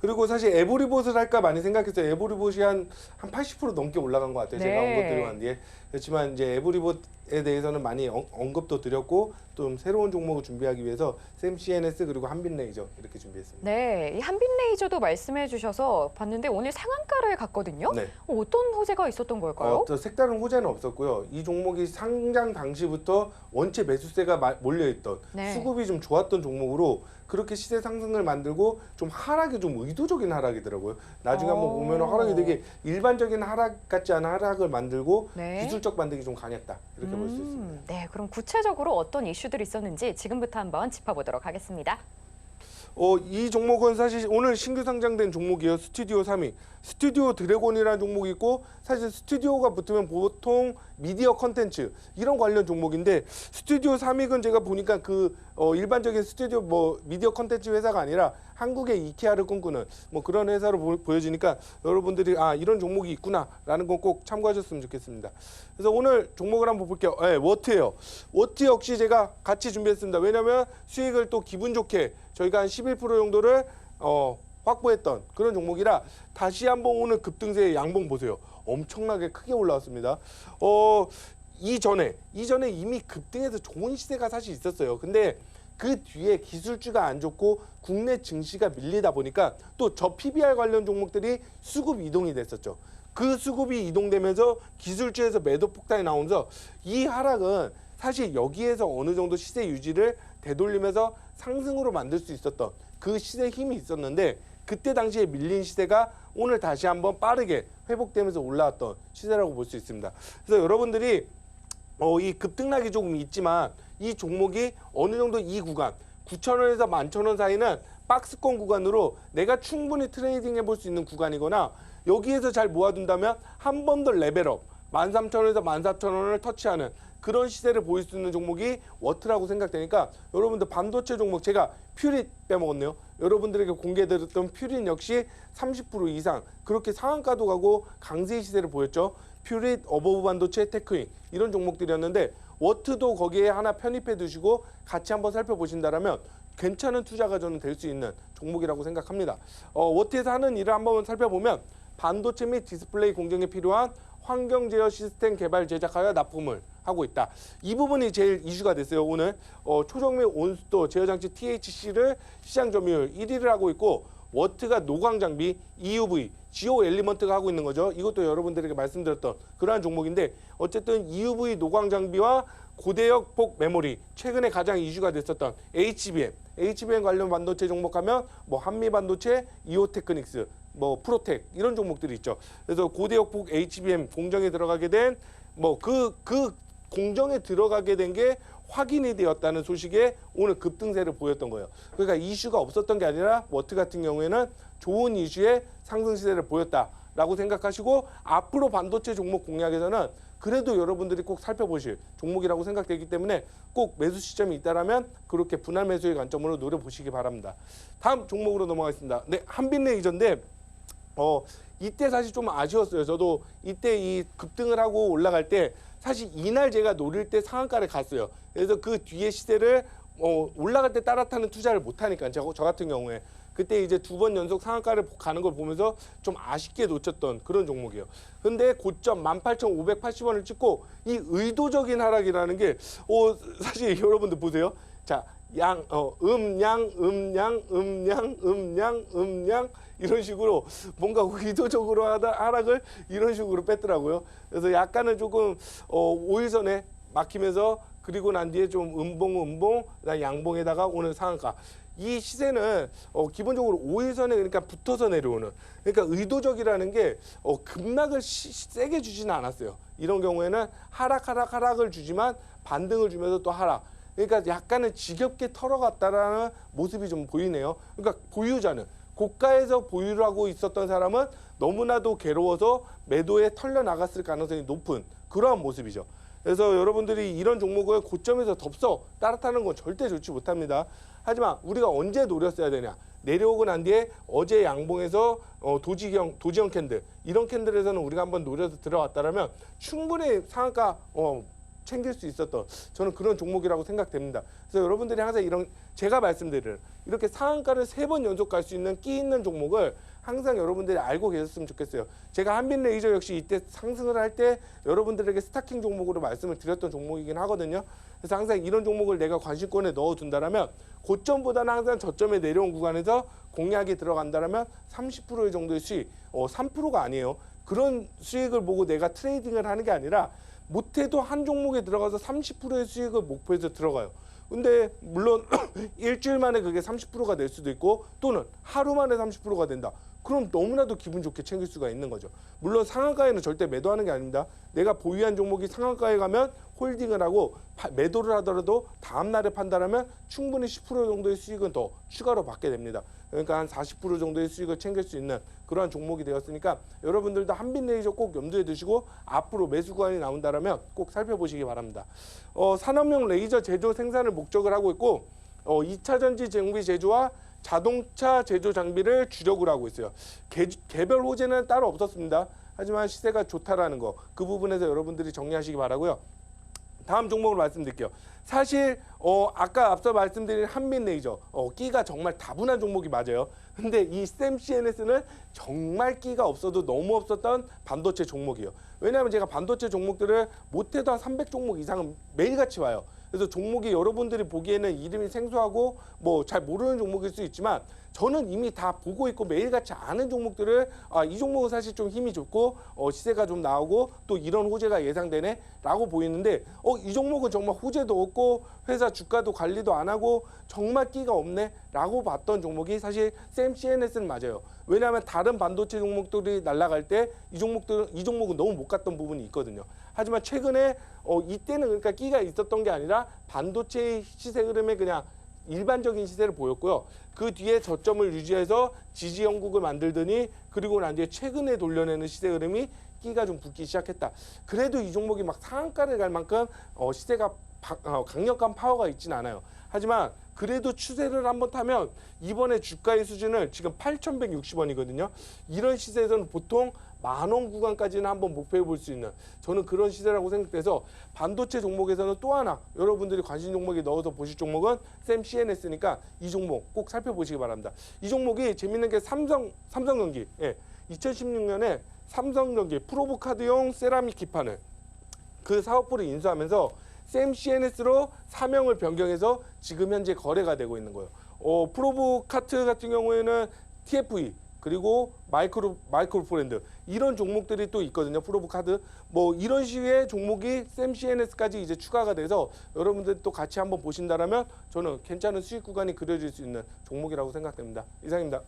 그리고 사실 에브리봇을 할까 많이 생각했어요. 에브리봇이 한 80% 넘게 올라간 것 같아요. 네. 제가 언급 드리고 난 뒤에. 그렇지만 이제 에브리봇에 대해서는 많이 언급도 드렸고 좀 새로운 종목을 준비하기 위해서 샘CNS 그리고 한빛레이저 이렇게 준비했습니다. 네, 이 한빛레이저도 말씀해 주셔서 봤는데 오늘 상한가를 갔거든요. 네. 어떤 호재가 있었던 걸까요? 또 색다른 호재는 없었고요. 이 종목이 상장 당시부터 원체 매수세가 몰려있던 네. 수급이 좀 좋았던 종목으로 그렇게 시세 상승을 만들고 좀 하락이 좀 의도적인 하락이더라고요. 나중에 한번 보면 하락이 되게 일반적인 하락 같지 않은 하락을 만들고 네. 기술적 반등이 좀 강했다. 이렇게 볼 수 있습니다. 네, 그럼 구체적으로 어떤 이슈들이 있었는지 지금부터 한번 짚어보도록 하겠습니다. 이 종목은 사실 오늘 신규 상장된 종목이에요. 스튜디오 3위. 스튜디오 드래곤이라는 종목이 있고 사실 스튜디오가 붙으면 보통 미디어 컨텐츠 이런 관련 종목인데 스튜디오 3위는 제가 보니까 일반적인 스튜디오 미디어 컨텐츠 회사가 아니라 한국의 이케아를 꿈꾸는 그런 회사로 보여지니까 여러분들이 이런 종목이 있구나라는 건 꼭 참고하셨으면 좋겠습니다. 그래서 오늘 종목을 한번 볼게요. 네, 워트예요. 워트 역시 제가 같이 준비했습니다. 왜냐하면 수익을 또 기분 좋게 저희가 한 11% 정도를 확보했던 그런 종목이라 다시 한번 오늘 급등세의 양봉 보세요. 엄청나게 크게 올라왔습니다. 이전에 이미 급등해서 좋은 시세가 사실 있었어요. 근데 그 뒤에 기술주가 안 좋고 국내 증시가 밀리다 보니까 또 저 PBR 관련 종목들이 수급 이동이 됐었죠. 그 수급이 이동되면서 기술주에서 매도 폭탄이 나오면서 이 하락은 사실 여기에서 어느 정도 시세 유지를 되돌리면서 상승으로 만들 수 있었던 그 시세 힘이 있었는데 그때 당시에 밀린 시세가 오늘 다시 한번 빠르게 회복되면서 올라왔던 시세라고 볼 수 있습니다. 그래서 여러분들이 이 급등락이 조금 있지만 이 종목이 어느 정도 이 구간 9,000원에서 11,000원 사이는 박스권 구간으로 내가 충분히 트레이딩 해볼 수 있는 구간이거나 여기에서 잘 모아둔다면 한 번 더 레벨업 13,000원에서 14,000원을 터치하는 그런 시세를 보일 수 있는 종목이 워트라고 생각되니까 여러분들 반도체 종목 제가 퓨릿 빼먹었네요. 여러분들에게 공개드렸던 퓨릿 역시 30% 이상 그렇게 상한가도 가고 강세의 시세를 보였죠. 퓨릿, 어버브 반도체, 테크인 이런 종목들이었는데 워트도 거기에 하나 편입해 두시고 같이 한번 살펴보신다면 괜찮은 투자가 저는 될 수 있는 종목이라고 생각합니다. 워트에서 하는 일을 한번 살펴보면 반도체 및 디스플레이 공정에 필요한 환경 제어 시스템 개발 제작하여 납품을 하고 있다. 이 부분이 제일 이슈가 됐어요. 오늘 초정 및 온수도 제어 장치 THC를 시장 점유율 1위를 하고 있고 워트가 노광 장비, EUV, 지오 엘리먼트가 하고 있는 거죠. 이것도 여러분들에게 말씀드렸던 그러한 종목인데 어쨌든 EUV 노광 장비와 고대역 폭 메모리 최근에 가장 이슈가 됐었던 HBM 관련 반도체 종목하면 뭐 한미 반도체, 이오테크닉스, 뭐 프로텍 이런 종목들이 있죠. 그래서 고대역 폭 HBM 공정에 들어가게 된 뭐 그 공정에 들어가게 된 게 확인이 되었다는 소식에 오늘 급등세를 보였던 거예요. 그러니까 이슈가 없었던 게 아니라 워트 같은 경우에는 좋은 이슈의 상승 시세를 보였다라고 생각하시고 앞으로 반도체 종목 공략에서는 그래도 여러분들이 꼭 살펴보실 종목이라고 생각되기 때문에 꼭 매수 시점이 있다라면 그렇게 분할 매수의 관점으로 노려보시기 바랍니다. 다음 종목으로 넘어가겠습니다. 네, 한빛레이저인데 이때 사실 좀 아쉬웠어요. 저도 이때 이 급등을 하고 올라갈 때 사실 이날 제가 노릴 때 상한가를 갔어요. 그래서 그 뒤에 시세를 올라갈 때 따라타는 투자를 못하니까 저 같은 경우에 그때 이제 2번 연속 상한가를 가는 걸 보면서 좀 아쉽게 놓쳤던 그런 종목이에요. 근데 고점 18,580원을 찍고 이 의도적인 하락이라는 게 사실 여러분들 보세요. 자, 양 이런 식으로 뭔가 의도적으로 하락을 이런 식으로 뺐더라고요. 그래서 약간은 조금 5일선에 막히면서 그리고 난 뒤에 좀 음봉 양봉에다가 오늘 상한가. 이 시세는 기본적으로 5일선에 그러니까 붙어서 내려오는 그러니까 의도적이라는 게 급락을 세게 주지는 않았어요. 이런 경우에는 하락을 주지만 반등을 주면서 또 하락. 그러니까 약간은 지겹게 털어갔다라는 모습이 좀 보이네요. 그러니까 보유자는 고가에서 보유를 하고 있었던 사람은 너무나도 괴로워서 매도에 털려 나갔을 가능성이 높은 그러한 모습이죠. 그래서 여러분들이 이런 종목을 고점에서 덥석 따라타는 건 절대 좋지 못합니다. 하지만 우리가 언제 노렸어야 되냐? 내려오고 난 뒤에 어제 양봉에서 도지형 캔들 이런 캔들에서는 우리가 한번 노려서 들어왔다라면 충분히 상한가 챙길 수 있었던 저는 그런 종목이라고 생각됩니다. 그래서 여러분들이 항상 이런 제가 말씀드릴 이렇게 상한가를 3번 연속 갈 수 있는 끼 있는 종목을 항상 여러분들이 알고 계셨으면 좋겠어요. 제가 한빛레이저 역시 이때 상승을 할 때 여러분들에게 스타킹 종목으로 말씀을 드렸던 종목이긴 하거든요. 그래서 항상 이런 종목을 내가 관심권에 넣어둔다라면 고점보다는 항상 저점에 내려온 구간에서 공략이 들어간다라면 30% 정도의 수익, 3%가 아니에요. 그런 수익을 보고 내가 트레이딩을 하는 게 아니라 못해도 한 종목에 들어가서 30%의 수익을 목표해서 들어가요. 근데 물론 일주일 만에 그게 30%가 될 수도 있고 또는 하루 만에 30%가 된다. 그럼 너무나도 기분 좋게 챙길 수가 있는 거죠. 물론 상한가에는 절대 매도하는 게 아닙니다. 내가 보유한 종목이 상한가에 가면 홀딩을 하고 매도를 하더라도 다음 날에 판단하면 충분히 10% 정도의 수익은 더 추가로 받게 됩니다. 그러니까 한 40% 정도의 수익을 챙길 수 있는 그러한 종목이 되었으니까 여러분들도 한빛레이저 꼭 염두에 두시고 앞으로 매수 구간이 나온다면 꼭 살펴보시기 바랍니다. 산업용 레이저 제조 생산을 목적을 하고 있고 2차 전지 정비 제조와 자동차 제조 장비를 주력으로 하고 있어요. 개별 호재는 따로 없었습니다. 하지만 시세가 좋다라는 거 그 부분에서 여러분들이 정리하시기 바라고요. 다음 종목을 말씀드릴게요. 사실 아까 앞서 말씀드린 한빛레이저 끼가 정말 다분한 종목이 맞아요. 근데 이 SemCNS는 정말 끼가 없어도 너무 없었던 반도체 종목이에요. 왜냐하면 제가 반도체 종목들을 못해도 한 300종목 이상은 매일같이 와요. 그래서 종목이 여러분들이 보기에는 이름이 생소하고 뭐 잘 모르는 종목일 수 있지만 저는 이미 다 보고 있고 매일같이 아는 종목들을 이 종목은 사실 좀 힘이 좋고 시세가 좀 나오고 또 이런 호재가 예상되네 라고 보이는데 이 종목은 정말 호재도 없고 회사 주가도 관리도 안 하고 정말 끼가 없네 라고 봤던 종목이 사실 SemCNS는 맞아요. 왜냐하면 다른 반도체 종목들이 날아갈 때 이 종목은 너무 못 갔던 부분이 있거든요. 하지만 최근에 이때는 그러니까 끼가 있었던 게 아니라 반도체 시세 흐름에 그냥 일반적인 시세를 보였고요. 그 뒤에 저점을 유지해서 지지 형국을 만들더니 그리고 난 뒤에 최근에 돌려내는 시세 흐름이 기가 좀 붙기 시작했다. 그래도 이 종목이 막 상한가를 갈 만큼 시세가 강력한 파워가 있지는 않아요. 하지만 그래도 추세를 한번 타면 이번에 주가의 수준을 지금 8,160원이거든요. 이런 시세에서는 보통 10,000원 구간까지는 한번 목표해 볼 수 있는 저는 그런 시세라고 생각돼서 반도체 종목에서는 또 하나 여러분들이 관심 종목에 넣어서 보실 종목은 샘 CNS니까 이 종목 꼭 살펴보시기 바랍니다. 이 종목이 재밌는 게 삼성전기 2016년에 삼성전기 프로브카드용 세라믹 기판을 그 사업부를 인수하면서 샘 CNS로 사명을 변경해서 지금 현재 거래가 되고 있는 거예요. 프로브카트 같은 경우에는 TFE 그리고 마이크로 브랜드 이런 종목들이 또 있거든요. 프로브카드 뭐 이런 식의 종목이 샘 CNS까지 이제 추가가 돼서 여러분들 또 같이 한번 보신다라면 저는 괜찮은 수익 구간이 그려질 수 있는 종목이라고 생각됩니다. 이상입니다.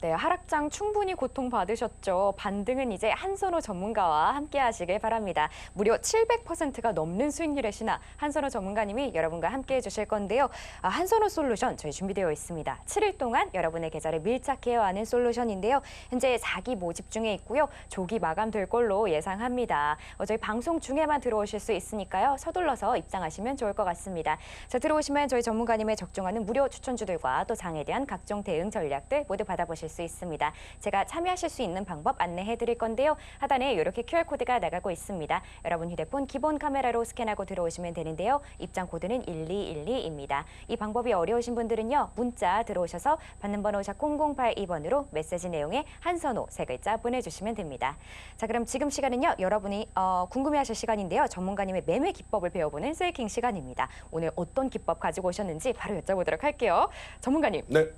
네, 하락장 충분히 고통받으셨죠. 반등은 이제 한선호 전문가와 함께 하시길 바랍니다. 무려 700%가 넘는 수익률의 신화 한선호 전문가님이 여러분과 함께 해주실 건데요. 한선호 솔루션 저희 준비되어 있습니다. 7일 동안 여러분의 계좌를 밀착해야 하는 솔루션인데요. 현재 4기 모집 중에 있고요. 조기 마감될 걸로 예상합니다. 저희 방송 중에만 들어오실 수 있으니까요. 서둘러서 입장하시면 좋을 것 같습니다. 자, 들어오시면 저희 전문가님의 적중하는 무료 추천주들과 또 장에 대한 각종 대응 전략들 모두 받아보실 수 있습니다. 제가 참여하실 수 있는 방법 안내해 드릴 건데요. 하단에 이렇게 QR코드가 나가고 있습니다. 여러분 휴대폰 기본 카메라로 스캔하고 들어오시면 되는데요. 입장 코드는 1212입니다. 이 방법이 어려우신 분들은요. 문자 들어오셔서 받는 번호 샵 0082번으로 메시지 내용에 한선호 세 글자 보내주시면 됩니다. 자, 그럼 지금 시간은요. 여러분이 궁금해하실 시간인데요. 전문가님의 매매 기법을 배워보는 셀킹 시간입니다. 오늘 어떤 기법 가지고 오셨는지 바로 여쭤보도록 할게요. 전문가님. 네.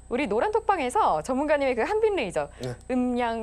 우리 노란톡방에서 전문가님의 그 한빛 레이저 네. 음량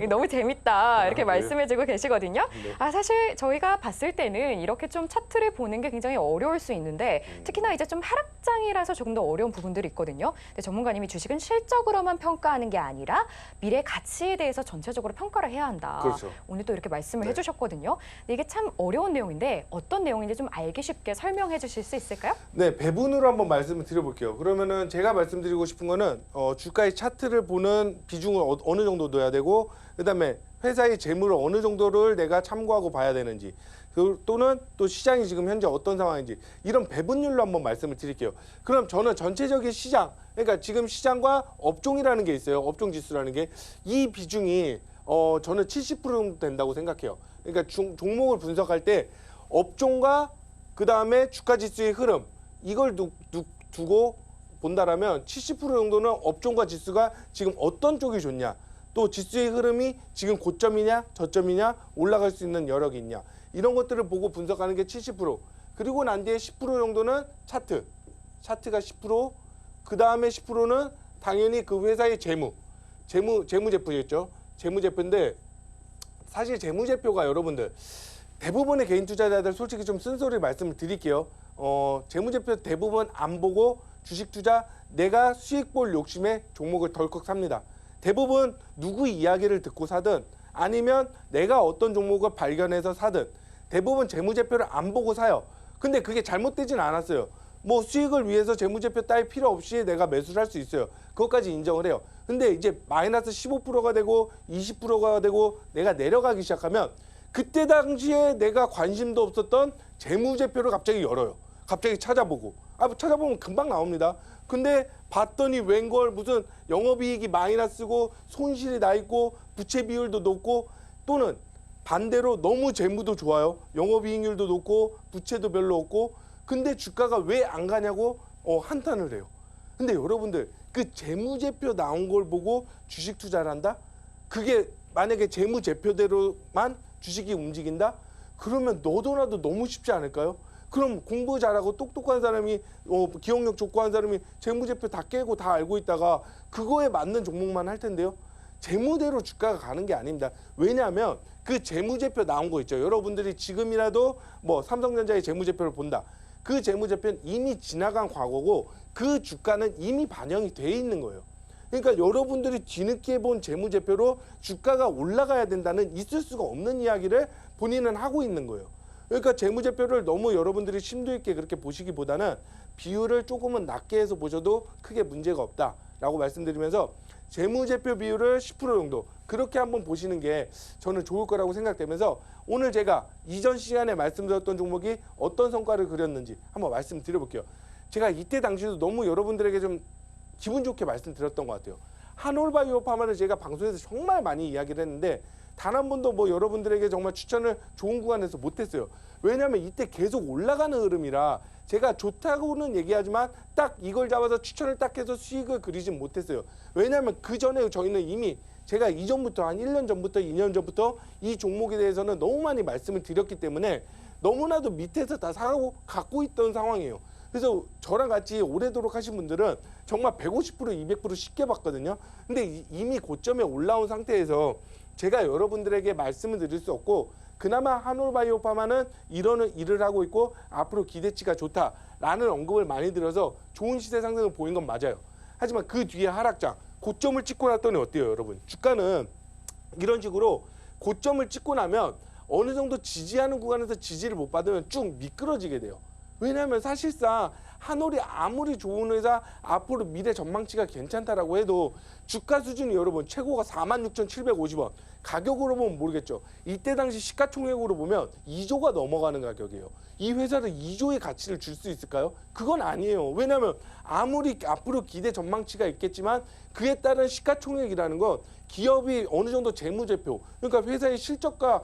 너무 재밌다 이렇게 말씀해주고 계시거든요. 네. 사실 저희가 봤을 때는 이렇게 좀 차트를 보는 게 굉장히 어려울 수 있는데 특히나 이제 좀 하락장이라서 조금 더 어려운 부분들이 있거든요. 근데 전문가님이 주식은 실적으로만 평가하는 게 아니라 미래 가치에 대해서 전체적으로 평가를 해야 한다. 그렇죠. 오늘 또 이렇게 말씀을 네. 해주셨거든요. 근데 이게 참 어려운 내용인데 어떤 내용인지 좀 알기 쉽게 설명해 주실 수 있을까요? 네, 배분으로 한번 말씀을 드려볼게요. 그러면은 제가 말씀드리고 싶은 거는 주가의 차트를 보는 비중을 어느 정도 넣어야 되고 그다음에 회사의 재물을 어느 정도를 내가 참고하고 봐야 되는지 또는 또 시장이 지금 현재 어떤 상황인지 이런 배분율로 한번 말씀을 드릴게요. 그럼 저는 전체적인 시장, 그러니까 지금 시장과 업종이라는 게 있어요. 업종 지수라는 게 이 비중이 저는 70% 정도 된다고 생각해요. 그러니까 종목을 분석할 때 업종과 그다음에 주가 지수의 흐름 이걸 두고 본다라면 70% 정도는 업종과 지수가 지금 어떤 쪽이 좋냐 또 지수의 흐름이 지금 고점이냐 저점이냐 올라갈 수 있는 여력이 있냐 이런 것들을 보고 분석하는 게 70% 그리고 난 뒤에 10% 정도는 차트가 10% 그 다음에 10%는 당연히 그 회사의 재무제표겠죠. 재무제표인데 사실 재무제표가 여러분들 대부분의 개인 투자자들 솔직히 좀 쓴소리 말씀을 드릴게요. 재무제표 대부분 안 보고 주식 투자 내가 수익 볼 욕심에 종목을 덜컥 삽니다. 대부분 누구 이야기를 듣고 사든 아니면 내가 어떤 종목을 발견해서 사든 대부분 재무제표를 안 보고 사요. 근데 그게 잘못되진 않았어요. 뭐 수익을 위해서 재무제표 따위 필요 없이 내가 매수를 할 수 있어요. 그것까지 인정을 해요. 근데 이제 마이너스 15%가 되고 20%가 되고 내가 내려가기 시작하면 그때 당시에 내가 관심도 없었던 재무제표를 갑자기 열어요. 갑자기 찾아보고 찾아보면 금방 나옵니다. 근데 봤더니 웬걸 무슨 영업이익이 마이너스고 손실이 나 있고 부채 비율도 높고 또는 반대로 너무 재무도 좋아요. 영업이익률도 높고 부채도 별로 없고 근데 주가가 왜 안 가냐고 한탄을 해요. 근데 여러분들 그 재무제표 나온 걸 보고 주식 투자를 한다? 그게 만약에 재무제표대로만 주식이 움직인다? 그러면 너도 나도 너무 쉽지 않을까요? 그럼 공부 잘하고 똑똑한 사람이 기억력 좋고 한 사람이 재무제표 다 깨고 다 알고 있다가 그거에 맞는 종목만 할 텐데요. 재무대로 주가가 가는 게 아닙니다. 왜냐하면 그 재무제표 나온 거 있죠. 여러분들이 지금이라도 뭐 삼성전자의 재무제표를 본다. 그 재무제표는 이미 지나간 과거고 그 주가는 이미 반영이 돼 있는 거예요. 그러니까 여러분들이 뒤늦게 본 재무제표로 주가가 올라가야 된다는 있을 수가 없는 이야기를 본인은 하고 있는 거예요. 그러니까 재무제표를 너무 여러분들이 심도 있게 그렇게 보시기보다는 비율을 조금은 낮게 해서 보셔도 크게 문제가 없다라고 말씀드리면서 재무제표 비율을 10% 정도 그렇게 한번 보시는 게 저는 좋을 거라고 생각되면서 오늘 제가 이전 시간에 말씀드렸던 종목이 어떤 성과를 그렸는지 한번 말씀드려볼게요. 제가 이때 당시도 너무 여러분들에게 좀 기분 좋게 말씀드렸던 것 같아요. 한올바이오파마를 제가 방송에서 정말 많이 이야기를 했는데 단 한 번도 뭐 여러분들에게 정말 추천을 좋은 구간에서 못했어요. 왜냐하면 이때 계속 올라가는 흐름이라 제가 좋다고는 얘기하지만 딱 이걸 잡아서 추천을 딱 해서 수익을 그리진 못했어요. 왜냐하면 그 전에 저희는 이미 제가 이전부터 한 1년 전부터 2년 전부터 이 종목에 대해서는 너무 많이 말씀을 드렸기 때문에 너무나도 밑에서 다 사고 갖고 있던 상황이에요. 그래서 저랑 같이 오래도록 하신 분들은 정말 150%, 200% 쉽게 봤거든요. 근데 이미 고점에 올라온 상태에서 제가 여러분들에게 말씀을 드릴 수 없고 그나마 한올바이오파마는 이런 일을 하고 있고 앞으로 기대치가 좋다라는 언급을 많이 들어서 좋은 시세 상승을 보인 건 맞아요. 하지만 그 뒤에 하락장, 고점을 찍고 났더니 어때요, 여러분? 주가는 이런 식으로 고점을 찍고 나면 어느 정도 지지하는 구간에서 지지를 못 받으면 쭉 미끄러지게 돼요. 왜냐하면 사실상 한올이 아무리 좋은 회사 앞으로 미래 전망치가 괜찮다라고 해도 주가 수준이 여러분 최고가 46,750원 가격으로 보면 모르겠죠. 이때 당시 시가총액으로 보면 2조가 넘어가는 가격이에요. 이 회사를 2조의 가치를 줄 수 있을까요? 그건 아니에요. 왜냐하면 아무리 앞으로 기대 전망치가 있겠지만 그에 따른 시가총액이라는 건 기업이 어느 정도 재무제표 그러니까 회사의 실적과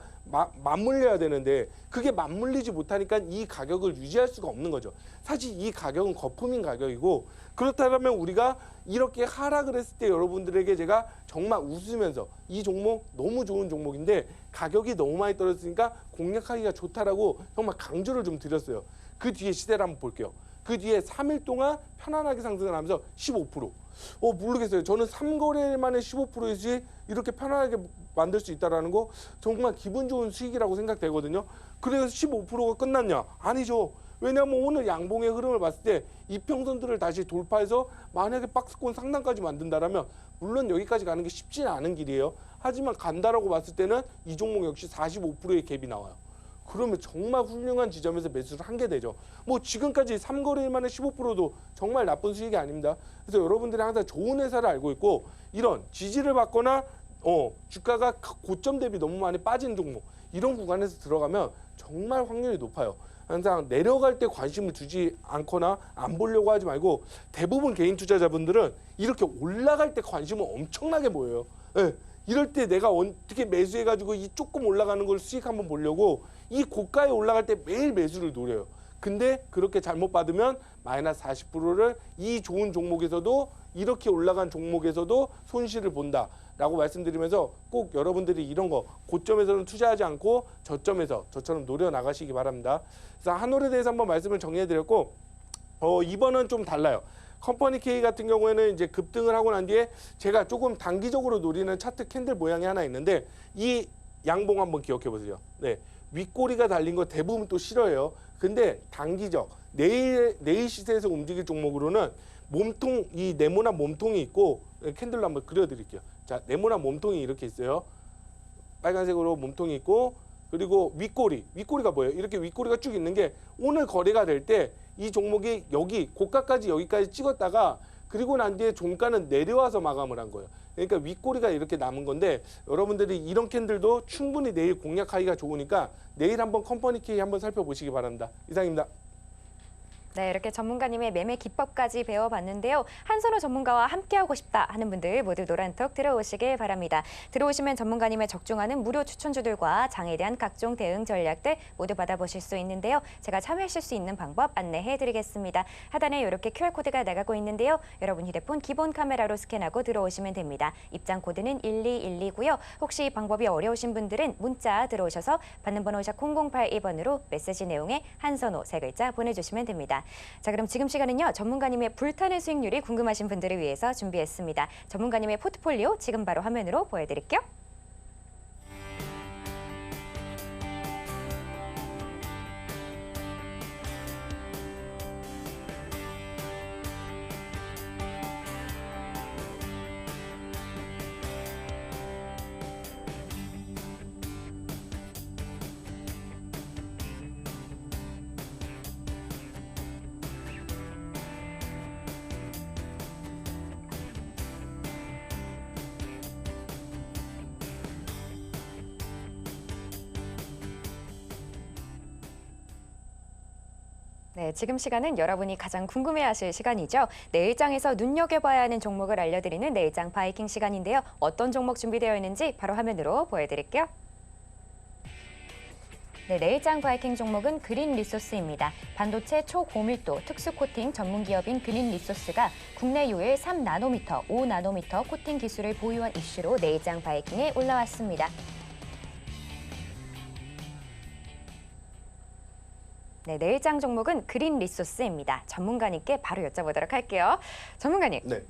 맞물려야 되는데 그게 맞물리지 못하니까 이 가격을 유지할 수가 없는 거죠. 사실 이 가격은 거품인 가격이고 그렇다면 우리가 이렇게 하락을 했을 때 여러분들에게 제가 정말 웃으면서 이 종목 너무 좋은 종목인데 가격이 너무 많이 떨어졌으니까 공략하기가 좋다라고 정말 강조를 좀 드렸어요. 그 뒤에 시세를 한번 볼게요. 그 뒤에 3일 동안 편안하게 상승을 하면서 15%. 모르겠어요. 저는 3거래일 만에 15%의 수익 이렇게 편안하게 만들 수 있다는 거 정말 기분 좋은 수익이라고 생각되거든요. 그래서 15%가 끝났냐? 아니죠. 왜냐하면 오늘 양봉의 흐름을 봤을 때 이평선들을 다시 돌파해서 만약에 박스권 상단까지 만든다라면 물론 여기까지 가는 게 쉽지는 않은 길이에요. 하지만 간다라고 봤을 때는 이 종목 역시 45%의 갭이 나와요. 그러면 정말 훌륭한 지점에서 매수를 한 게 되죠. 뭐 지금까지 3거래일 만에 15%도 정말 나쁜 수익이 아닙니다. 그래서 여러분들이 항상 좋은 회사를 알고 있고 이런 지지를 받거나 주가가 고점 대비 너무 많이 빠진 종목 이런 구간에서 들어가면 정말 확률이 높아요. 항상 내려갈 때 관심을 두지 않거나 안 보려고 하지 말고 대부분 개인 투자자분들은 이렇게 올라갈 때 관심을 엄청나게 보여요. 네. 이럴 때 내가 어떻게 매수해가지고 이 조금 올라가는 걸 수익 한번 보려고 이 고가에 올라갈 때 매일 매수를 노려요. 근데 그렇게 잘못 받으면 마이너스 40%를 이 좋은 종목에서도 이렇게 올라간 종목에서도 손실을 본다라고 말씀드리면서 꼭 여러분들이 이런 거 고점에서는 투자하지 않고 저점에서 저처럼 노려 나가시기 바랍니다. 그래서 한올에 대해서 한번 말씀을 정리해드렸고 이번은 좀 달라요. 컴퍼니 K 같은 경우에는 이제 급등을 하고 난 뒤에 제가 조금 단기적으로 노리는 차트 캔들 모양이 하나 있는데 이 양봉 한번 기억해 보세요. 네. 윗꼬리가 달린 거 대부분 또 싫어해요. 근데 단기적 내일 시세에서 움직일 종목으로는 몸통 이 네모난 몸통이 있고 캔들로 한번 그려드릴게요. 자, 네모난 몸통이 이렇게 있어요. 빨간색으로 몸통이 있고 그리고 윗꼬리가 뭐예요? 이렇게 윗꼬리가 쭉 있는 게 오늘 거래가 될 때 이 종목이 여기 고가까지 여기까지 찍었다가 그리고 난 뒤에 종가는 내려와서 마감을 한 거예요. 그러니까 윗꼬리가 이렇게 남은 건데 여러분들이 이런 캔들도 충분히 내일 공략하기가 좋으니까 내일 한번 컴퍼니 K 한번 살펴보시기 바랍니다. 이상입니다. 네, 이렇게 전문가님의 매매 기법까지 배워봤는데요. 한선호 전문가와 함께하고 싶다 하는 분들 모두 노란톡 들어오시길 바랍니다. 들어오시면 전문가님의 적중하는 무료 추천주들과 장에 대한 각종 대응 전략들 모두 받아보실 수 있는데요. 제가 참여하실 수 있는 방법 안내해드리겠습니다. 하단에 이렇게 QR코드가 나가고 있는데요. 여러분 휴대폰 기본 카메라로 스캔하고 들어오시면 됩니다. 입장 코드는 1212고요. 혹시 이 방법이 어려우신 분들은 문자 들어오셔서 받는 번호 샵 0082번으로 메시지 내용에 한선호 세 글자 보내주시면 됩니다. 자, 그럼 지금 시간은요. 전문가님의 불타는 수익률이 궁금하신 분들을 위해서 준비했습니다. 전문가님의 포트폴리오 지금 바로 화면으로 보여드릴게요. 네, 지금 시간은 여러분이 가장 궁금해하실 시간이죠. 내일장에서 눈여겨봐야 하는 종목을 알려드리는 내일장 바이킹 시간인데요. 어떤 종목 준비되어 있는지 바로 화면으로 보여드릴게요. 네, 내일장 바이킹 종목은 그린 리소스입니다. 반도체 초고밀도 특수 코팅 전문 기업인 그린 리소스가 국내 유일 3나노미터, 5나노미터 코팅 기술을 보유한 이슈로 내일장 바이킹에 올라왔습니다. 네, 내일장 종목은 그린 리소스입니다. 전문가님께 바로 여쭤보도록 할게요. 전문가님, 네,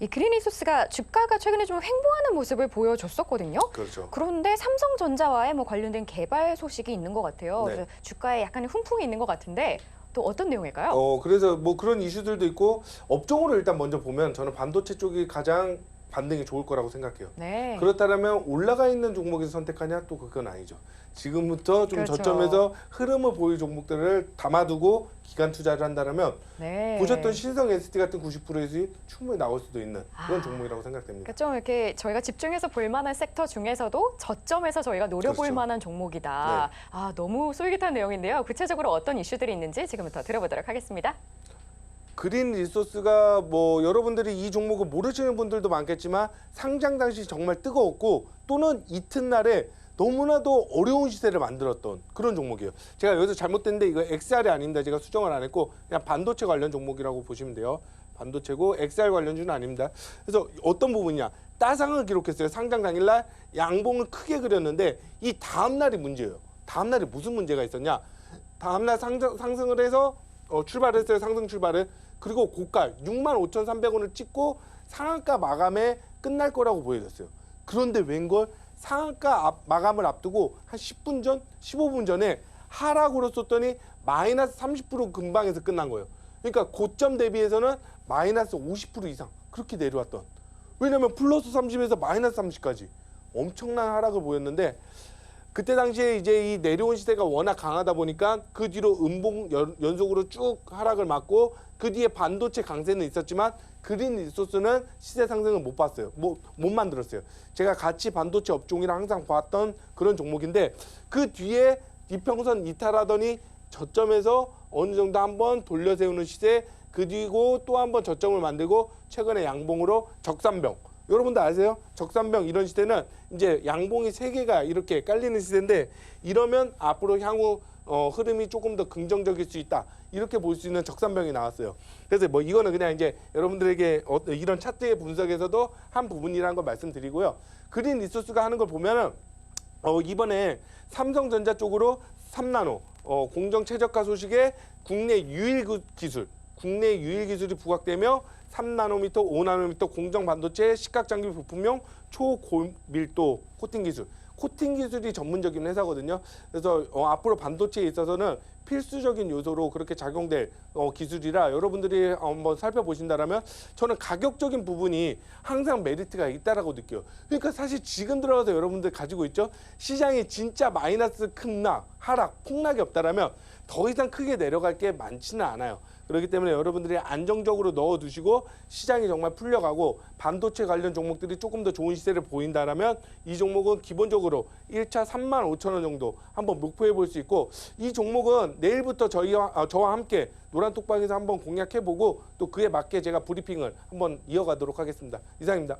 이 그린 리소스가 주가가 최근에 좀 횡보하는 모습을 보여줬었거든요. 그렇죠. 그런데 삼성전자와의 뭐 관련된 개발 소식이 있는 것 같아요. 네. 그래서 주가에 약간의 훈풍이 있는 것 같은데 또 어떤 내용일까요? 그래서 뭐 그런 이슈들도 있고 업종으로 일단 먼저 보면 저는 반도체 쪽이 가장 반등이 좋을 거라고 생각해요. 네. 그렇다면 올라가 있는 종목에서 선택하냐? 또 그건 아니죠. 지금부터 좀 그렇죠. 저점에서 흐름을 보일 종목들을 담아두고 기간 투자를 한다면 네. 보셨던 신성 ST 같은 90%의 수익 충분히 나올 수도 있는 그런 아. 종목이라고 생각됩니다. 그러니까 좀 이렇게 저희가 집중해서 볼 만한 섹터 중에서도 저점에서 저희가 노려볼 그렇죠. 만한 종목이다. 네. 아, 너무 솔깃한 내용인데요. 구체적으로 어떤 이슈들이 있는지 지금부터 들어보도록 하겠습니다. 그린 리소스가 뭐 여러분들이 이 종목을 모르시는 분들도 많겠지만 상장 당시 정말 뜨거웠고 또는 이튿날에 너무나도 어려운 시세를 만들었던 그런 종목이에요. 제가 여기서 잘못됐는데 이거 XR이 아닙니다. 제가 수정을 안 했고 그냥 반도체 관련 종목이라고 보시면 돼요. 반도체고 XR 관련주는 아닙니다. 그래서 어떤 부분이냐. 따상을 기록했어요. 상장 당일날 양봉을 크게 그렸는데 이 다음날이 문제예요. 다음날이 무슨 문제가 있었냐. 다음날 상승을 해서 출발했어요. 상승 출발을. 그리고 고가 65,300원을 찍고 상한가 마감에 끝날 거라고 보여졌어요. 그런데 웬걸 상한가 마감을 앞두고 한 10분 전, 15분 전에 하락으로 썼더니 마이너스 30% 근방에서 끝난 거예요. 그러니까 고점 대비해서는 마이너스 50% 이상 그렇게 내려왔던. 왜냐면 플러스 30에서 마이너스 30까지 엄청난 하락을 보였는데 그때 당시에 이제 이 내려온 시세가 워낙 강하다 보니까 그 뒤로 음봉 연속으로 쭉 하락을 맞고 그 뒤에 반도체 강세는 있었지만 그린 리소스는 시세 상승을 못 봤어요. 못 만들었어요. 제가 같이 반도체 업종이랑 항상 봤던 그런 종목인데 그 뒤에 이평선 이탈하더니 저점에서 어느 정도 한번 돌려 세우는 시세 그 뒤고 또 한번 저점을 만들고 최근에 양봉으로 적산병. 여러분들 아세요? 적산병 이런 시대는 이제 양봉이 3개가 이렇게 깔리는 시대인데 이러면 앞으로 향후 흐름이 조금 더 긍정적일 수 있다. 이렇게 볼 수 있는 적산병이 나왔어요. 그래서 뭐 이거는 그냥 이제 여러분들에게 이런 차트의 분석에서도 한 부분이라는 걸 말씀드리고요. 그린 리소스가 하는 걸 보면은 이번에 삼성전자 쪽으로 3나노 공정 최저가 소식에 국내 유일 기술이 부각되며 3나노미터, 5나노미터 공정 반도체 식각장비 부품용 초고밀도 코팅 기술. 코팅 기술이 전문적인 회사거든요. 그래서 앞으로 반도체에 있어서는 필수적인 요소로 그렇게 작용될 기술이라 여러분들이 한번 살펴보신다면 저는 가격적인 부분이 항상 메리트가 있다라고 느껴요. 그러니까 사실 지금 들어가서 여러분들 가지고 있죠. 시장이 진짜 마이너스 하락, 폭락이 없다라면 더 이상 크게 내려갈 게 많지는 않아요. 그렇기 때문에 여러분들이 안정적으로 넣어두시고 시장이 정말 풀려가고 반도체 관련 종목들이 조금 더 좋은 시세를 보인다라면 이 종목은 기본적으로 1차 35,000원 정도 한번 목표해 볼 수 있고 이 종목은 내일부터 저와 함께 노란톡방에서 한번 공략해보고 또 그에 맞게 제가 브리핑을 한번 이어가도록 하겠습니다. 이상입니다.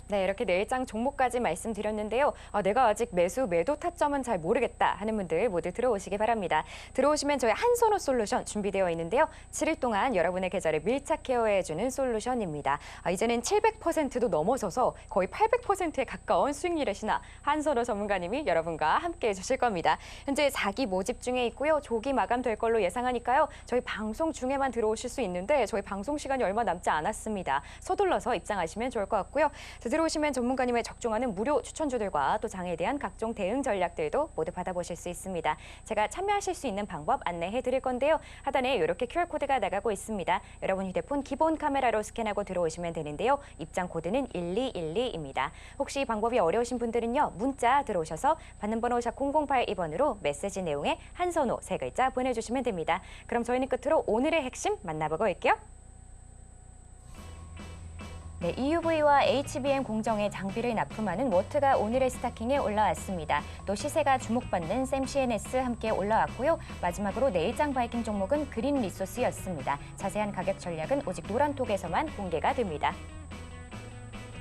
네, 이렇게 내일장 종목까지 말씀드렸는데요. 내가 아직 매도 타점은 잘 모르겠다 하는 분들 모두 들어오시기 바랍니다. 들어오시면 저희 한선호 솔루션 준비되어 있는데요. 7일 동안 여러분의 계좌를 밀착 케어해주는 솔루션입니다. 이제는 700%도 넘어서서 거의 800%에 가까운 수익률의 신화 한선호 전문가님이 여러분과 함께해 주실 겁니다. 현재 4기 모집 중에 있고요. 조기 마감될 걸로 예상하니까요. 저희 방송 중에만 들어오실 수 있는데 저희 방송 시간이 얼마 남지 않았습니다. 서둘러서 입장하시면 좋을 것 같고요. 들어오시면 전문가님의 적중하는 무료 추천주들과 또 장에 대한 각종 대응 전략들도 모두 받아보실 수 있습니다. 제가 참여하실 수 있는 방법 안내해 드릴 건데요. 하단에 이렇게 QR코드가 나가고 있습니다. 여러분 휴대폰 기본 카메라로 스캔하고 들어오시면 되는데요. 입장 코드는 1212입니다. 혹시 이 방법이 어려우신 분들은요. 문자 들어오셔서 받는 번호 샵 0082번으로 메시지 내용에 한선호 3글자 보내주시면 됩니다. 그럼 저희는 끝으로 오늘의 핵심 만나보고 올게요. 네, EUV와 HBM 공정에 장비를 납품하는 워트가 오늘의 스타킹에 올라왔습니다. 또 시세가 주목받는 샘 CNS 함께 올라왔고요. 마지막으로 내일장 바이킹 종목은 그린 리소스였습니다. 자세한 가격 전략은 오직 노란톡에서만 공개가 됩니다.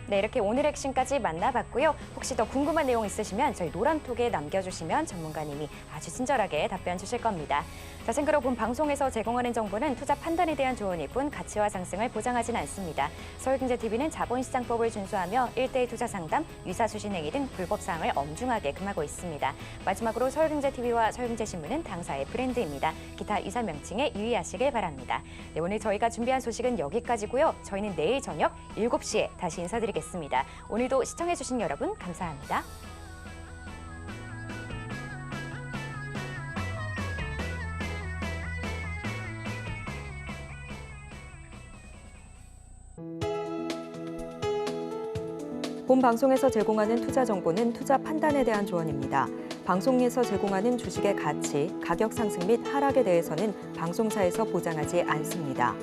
네, 이렇게 오늘 핵심까지 만나봤고요. 혹시 더 궁금한 내용 있으시면 저희 노란톡에 남겨주시면 전문가님이 아주 친절하게 답변 주실 겁니다. 자, 참고로 본 방송에서 제공하는 정보는 투자 판단에 대한 조언일 뿐 가치와 상승을 보장하진 않습니다. 서울경제TV는 자본시장법을 준수하며 1:1 투자 상담, 유사수신 행위 등 불법 사항을 엄중하게 금하고 있습니다. 마지막으로 서울경제TV와 서울경제신문은 당사의 브랜드입니다. 기타 유사 명칭에 유의하시길 바랍니다. 네, 오늘 저희가 준비한 소식은 여기까지고요. 저희는 내일 저녁 7시에 다시 인사드리겠습니다. 오늘도 시청해주신 여러분 감사합니다. 본 방송에서 제공하는 투자 정보는 투자 판단에 대한 조언입니다. 방송에서 제공하는 주식의 가치, 가격 상승 및 하락에 대해서는 방송사에서 보장하지 않습니다.